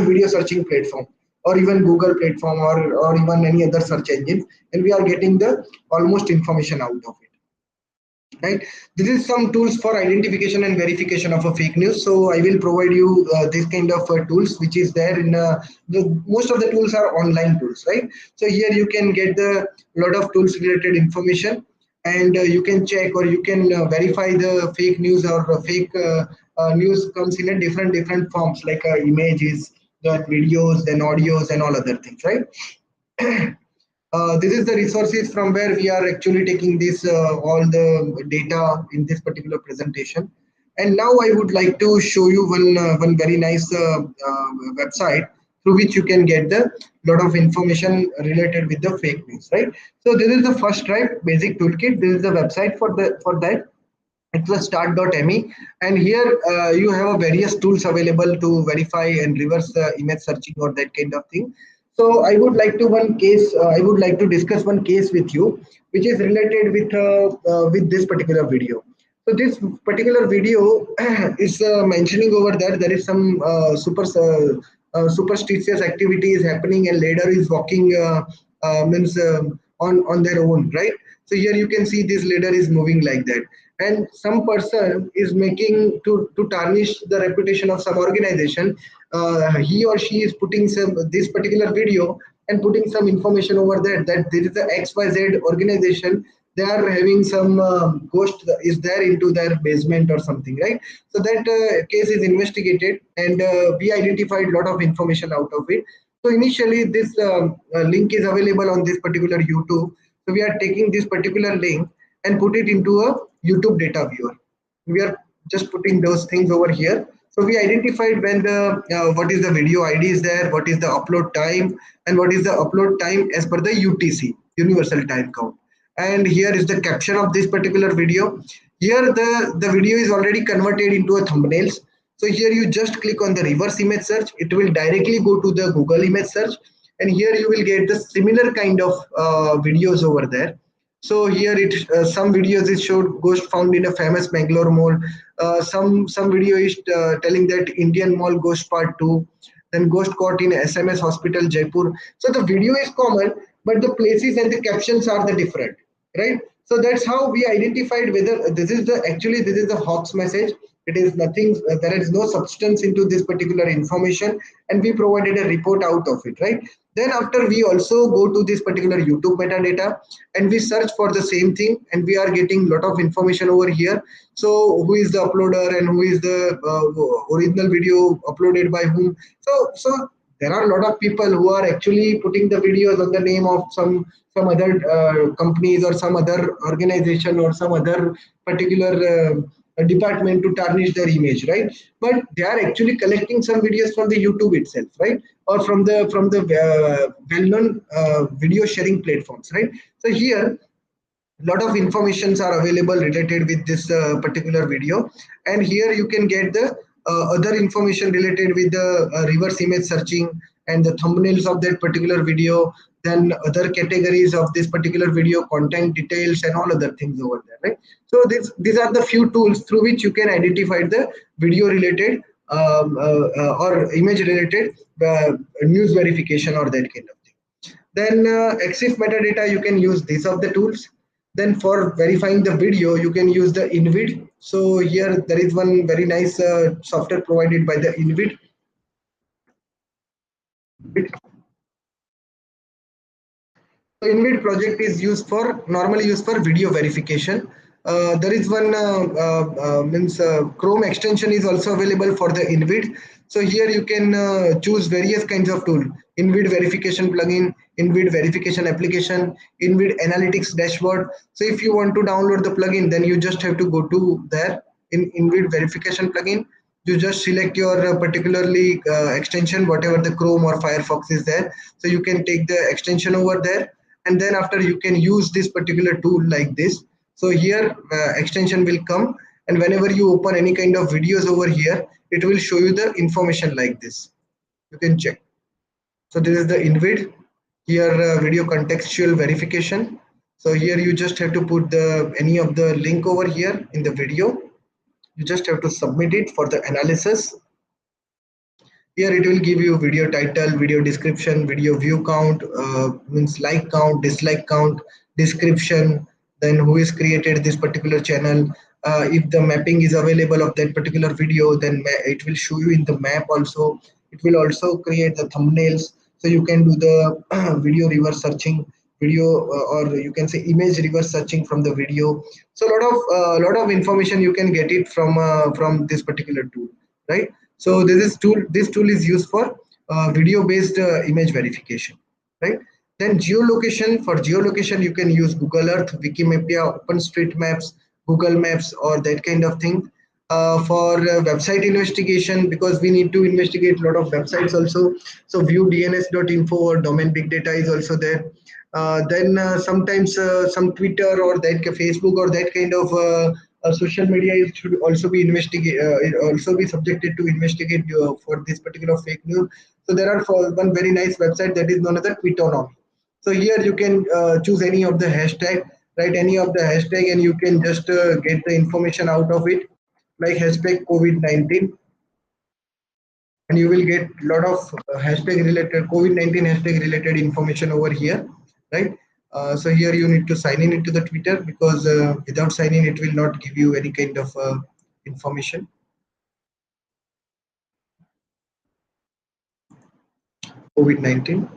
video searching platform or even Google platform or even any other search engine, and we are getting the almost information out of it, right? This is some tools for identification and verification of a fake news. So I will provide you this kind of tools which is there in the most of the tools are online tools, right? So here you can get the lot of tools related information, and you can check or you can verify the fake news or fake news comes in a different forms like images, then videos, then audios and all other things, right? This is the resources from where we are actually taking this all the data in this particular presentation. And now I would like to show you one very nice website through which you can get the lot of information related with the fake news, right? So this is the first right basic toolkit. This is the website for that. It's a start.me, and here you have a various tools available to verify and reverse image searching or that kind of thing. So I would like to discuss one case with you which is related with this particular video. So this particular video is mentioning over there is some superstitious activity is happening, and ladder is walking means on their own, right? So here you can see this leader is moving like that, and some person is making to tarnish the reputation of some organization. He or she is putting some this particular video and putting some information over there that there is a XYZ organization. They are having some ghost is there into their basement or something, right? So that case is investigated, and we identified a lot of information out of it. So initially, this link is available on this particular YouTube. So we are taking this particular link and put it into a YouTube data viewer. We are just putting those things over here. So we identified when the what is the video ID is there, what is the upload time, and what is the upload time as per the UTC, Universal Time Count. And here is the caption of this particular video. Here the video is already converted into a thumbnails. So here you just click on the reverse image search. It will directly go to the Google image search, and here you will get the similar kind of videos over there. So here it some videos is showed ghost found in a famous Bangalore mall. Some video is telling that Indian mall ghost part 2. Then ghost caught in SMS hospital Jaipur. So the video is common, but the places and the captions are the different, right? So that's how we identified whether this is the actually this is the Hawks message. It is nothing. There is no substance into this particular information, and we provided a report out of it, right? Then after we also go to this particular YouTube metadata and we search for the same thing, and we are getting lot of information over here. So who is the uploader and who is the original video uploaded by whom? So there are a lot of people who are actually putting the videos on the name of some other companies or some other organization or some other particular department to tarnish their image, right? But they are actually collecting some videos from the YouTube itself, right? Or from the well-known video sharing platforms, right? So here lot of informations are available related with this particular video, and here you can get the other information related with the reverse image searching and the thumbnails of that particular video, then other categories of this particular video, content details and all other things over there, right? So these are the few tools through which you can identify the video related or image related news verification or that kind of thing. Then EXIF metadata, you can use these of the tools. Then for verifying the video, you can use the InVid. So here there is one very nice software provided by the InVid. So InVid project is used for normally used for video verification. There is one means Chrome extension is also available for the InVid. So here you can choose various kinds of tool: InVid verification plugin, InVid verification application, InVid analytics dashboard. So if you want to download the plugin, then you just have to go to there in InVid verification plugin. You just select your particularly extension, whatever the Chrome or Firefox is there. So you can take the extension over there, and then after you can use this particular tool like this. So here extension will come, and whenever you open any kind of videos over here, it will show you the information like this. You can check. So this is the InVid. Here video contextual verification. So here you just have to put the any of the link over here in the video. You just have to submit it for the analysis. Here it will give you video title, video description, video view count, means like count, dislike count, description, then who is created this particular channel. If the mapping is available of that particular video, then it will show you in the map also. It will also create the thumbnails. So you can do the video reverse searching, video or you can say image reverse searching from the video. So lot of information you can get it from this particular tool, right? So this tool is used for video based image verification, right? Then geolocation, for geolocation you can use Google Earth, Wikimedia, OpenStreetMaps, Google Maps or that kind of thing. For website investigation, because we need to investigate a lot of websites also, so viewdns.info or domain big data is also there. Then sometimes some Twitter or that Facebook or that kind of social media should also be also be subjected to investigate for this particular fake news. So there are for one very nice website that is known as the Twittonomy. So here you can choose any of the hashtag, write any of the hashtag, and you can just get the information out of it, like hashtag COVID-19, and you will get a lot of hashtag related COVID-19 hashtag related information over here, right? So here you need to sign in into the Twitter, because without signing it will not give you any kind of information. COVID-19.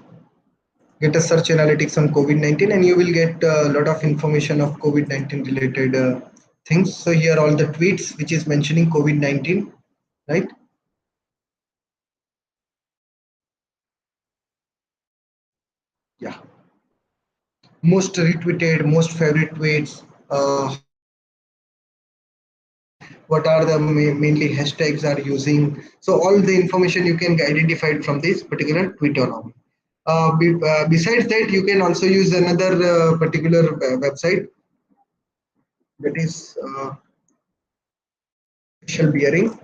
Get a search analytics on COVID-19 and you will get a lot of information of COVID-19 related things. So here all the tweets which is mentioning COVID-19, right? Yeah. Most retweeted, most favorite tweets, how many people are retweeting, what are the mainly hashtags are using. So all the information you can identify it from this particular Twitter only. Besides that, you can also use another particular website, that is social bearing.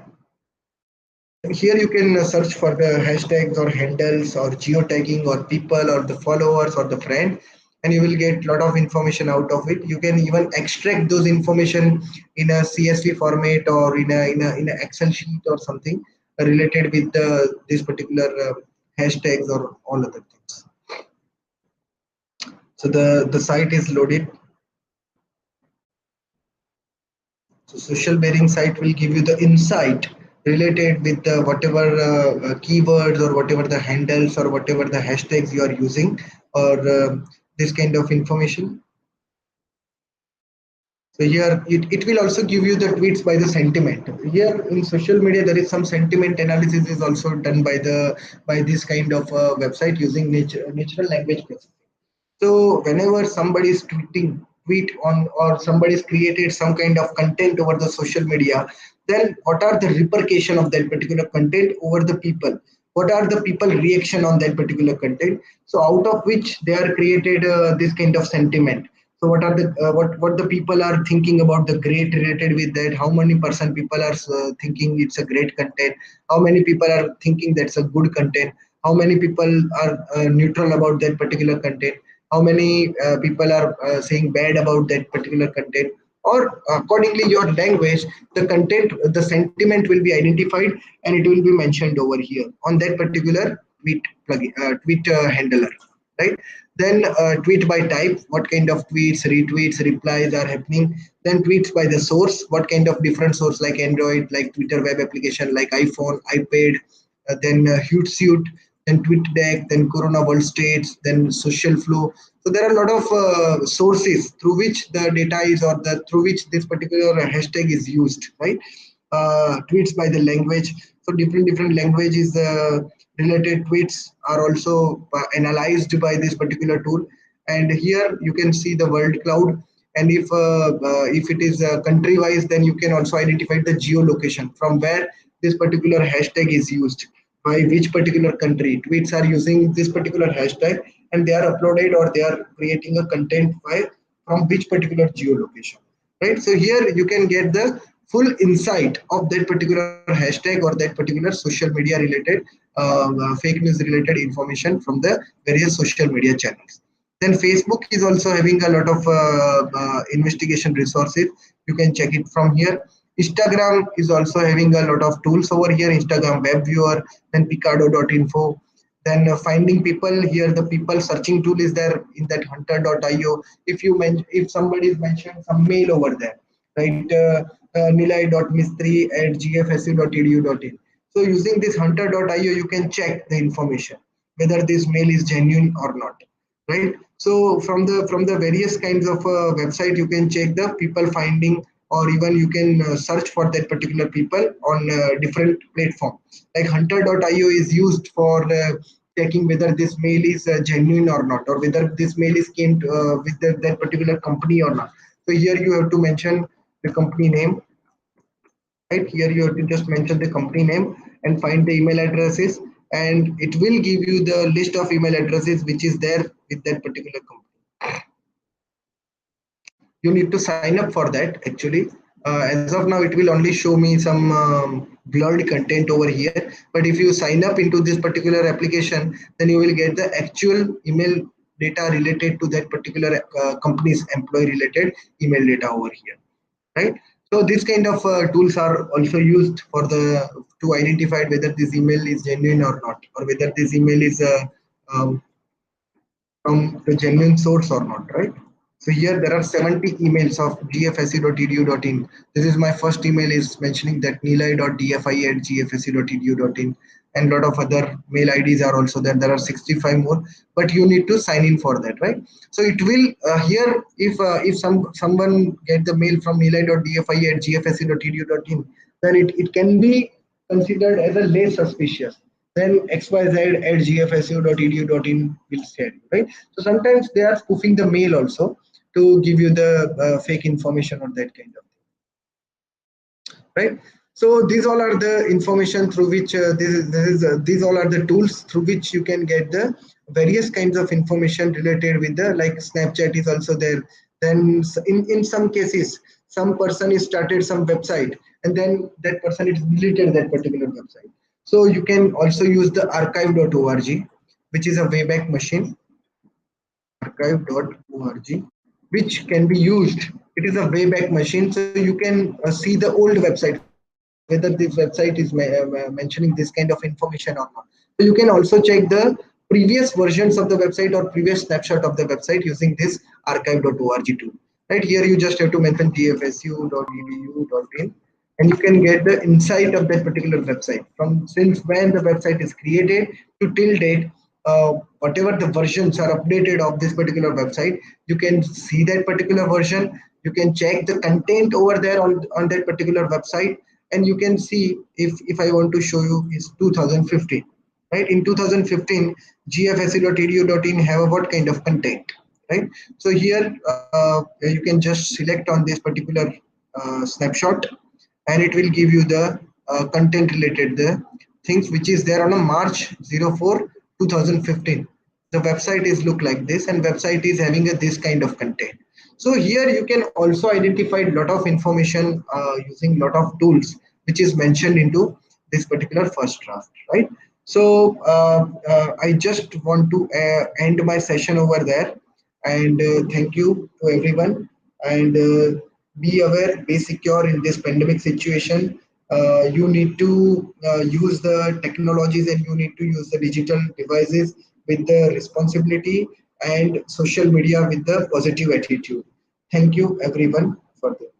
Here you can search for the hashtags or handles or geotagging or people or the followers or the friend, and you will get a lot of information out of it. You can even extract those information in a CSV format or in a Excel sheet or something related with this particular hashtags or all other things. So the site is loaded. So social bearing site will give you the insight related with the whatever keywords or whatever the handles or whatever the hashtags you are using, or this kind of information. So here it will also give you the tweets by the sentiment. Here in social media there is some sentiment analysis is also done by this kind of website using natural language processing. So whenever somebody is tweet on, or somebody has created some kind of content over the social media, then what are the repercussion of that particular content over the people? What are the people reaction on that particular content? So out of which they are created this kind of sentiment. So what are the what the people are thinking about the great related with that? How many percent people are thinking it's a great content? How many people are thinking that's a good content? How many people are neutral about that particular content? How many people are saying bad about that particular content, or accordingly your language, the content, the sentiment will be identified and it will be mentioned over here on that particular tweet handler, right? Then tweet by type, what kind of tweets, retweets, replies are happening. Then tweets by the source, what kind of different source, like Android, like Twitter web application, like iPhone, iPad, then Hootsuite, then TweetDeck, then Corona World States, then Social Flow. So there are a lot of sources through which the data is, or the through which this particular hashtag is used, right? Tweets by the language. So different languages related tweets are also analyzed by this particular tool. And here you can see the word cloud. And if it is country wise, then you can also identify the geolocation from where this particular hashtag is used, by which particular country tweets are using this particular hashtag, and they are uploaded or they are creating a content by from which particular geolocation, right? So here you can get the full insight of that particular hashtag or that particular social media related fake news related information from the various social media channels. Then Facebook is also having a lot of investigation resources. You can check it from here. Instagram is also having a lot of tools over here. Instagram web viewer, then Picado.info. Then finding people, here the people searching tool is there in that hunter.io. If somebody is mentioned some mail over there, right? Nilay.Mistry at gfsu.edu.in. So using this hunter.io, you can check the information whether this mail is genuine or not, right? So from the various kinds of website, you can check the people finding, or even you can search for that particular people on different platform. Like hunter.io is used for checking whether this mail is genuine or not, or whether this mail is came to, with that particular company or not. So here you have to mention the company name, right? Here you have to just mention the company name and find the email addresses, and it will give you the list of email addresses which is there with that particular company. You need to sign up for that actually. As of now it will only show me some blurred content over here, but if you sign up into this particular application, then you will get the actual email data related to that particular company's employee related email data over here, right? So these kind of tools are also used for the to identify whether this email is genuine or not, or whether this email is from the genuine source or not, right? So here there are 70 emails of gfse.edu.in. This is my first email is mentioning that nilay.dfi@gfse.edu.in, and lot of other mail IDs are also there. There are 65 more, but you need to sign in for that, right? So it will here if someone get the mail from nilay.dfi@gfse.edu.in, then it can be considered as a less suspicious, then xyz at gfsu.edu.in will share, right? So sometimes they are spoofing the mail also to give you the fake information or that kind of thing, right? So these all are the information through which these all are the tools through which you can get the various kinds of information related with the, like Snapchat is also there. Then in some cases some person is started some website and then that person is deleted that particular website. So you can also use the archive.org, which is a wayback machine, archive.org, which can be used. It is a wayback machine, so you can see the old website, whether this website is mentioning this kind of information or not. So you can also check the previous versions of the website or previous snapshot of the website using this archive.org tool. Right here, you just have to mention gfsu.edu.in, and you can get the insight of that particular website from since when the website is created to till date. Whatever the versions are updated of this particular website, you can see that particular version. You can check the content over there on that particular website, and you can see if I want to show you is 2015, right? In 2015, gfse.edu.in have what kind of content, right? So here you can just select on this particular snapshot, and it will give you the content related the things which is there on a March 04 2015. The website is look like this, and website is having a this kind of content. So here you can also identify a lot of information using lot of tools which is mentioned into this particular first draft, right? So I just want to end my session over there, and thank you to everyone, and be aware, be secure in this pandemic situation. You need to use the technologies, and you need to use the digital devices with the responsibility, and social media with the positive attitude. Thank you everyone for this.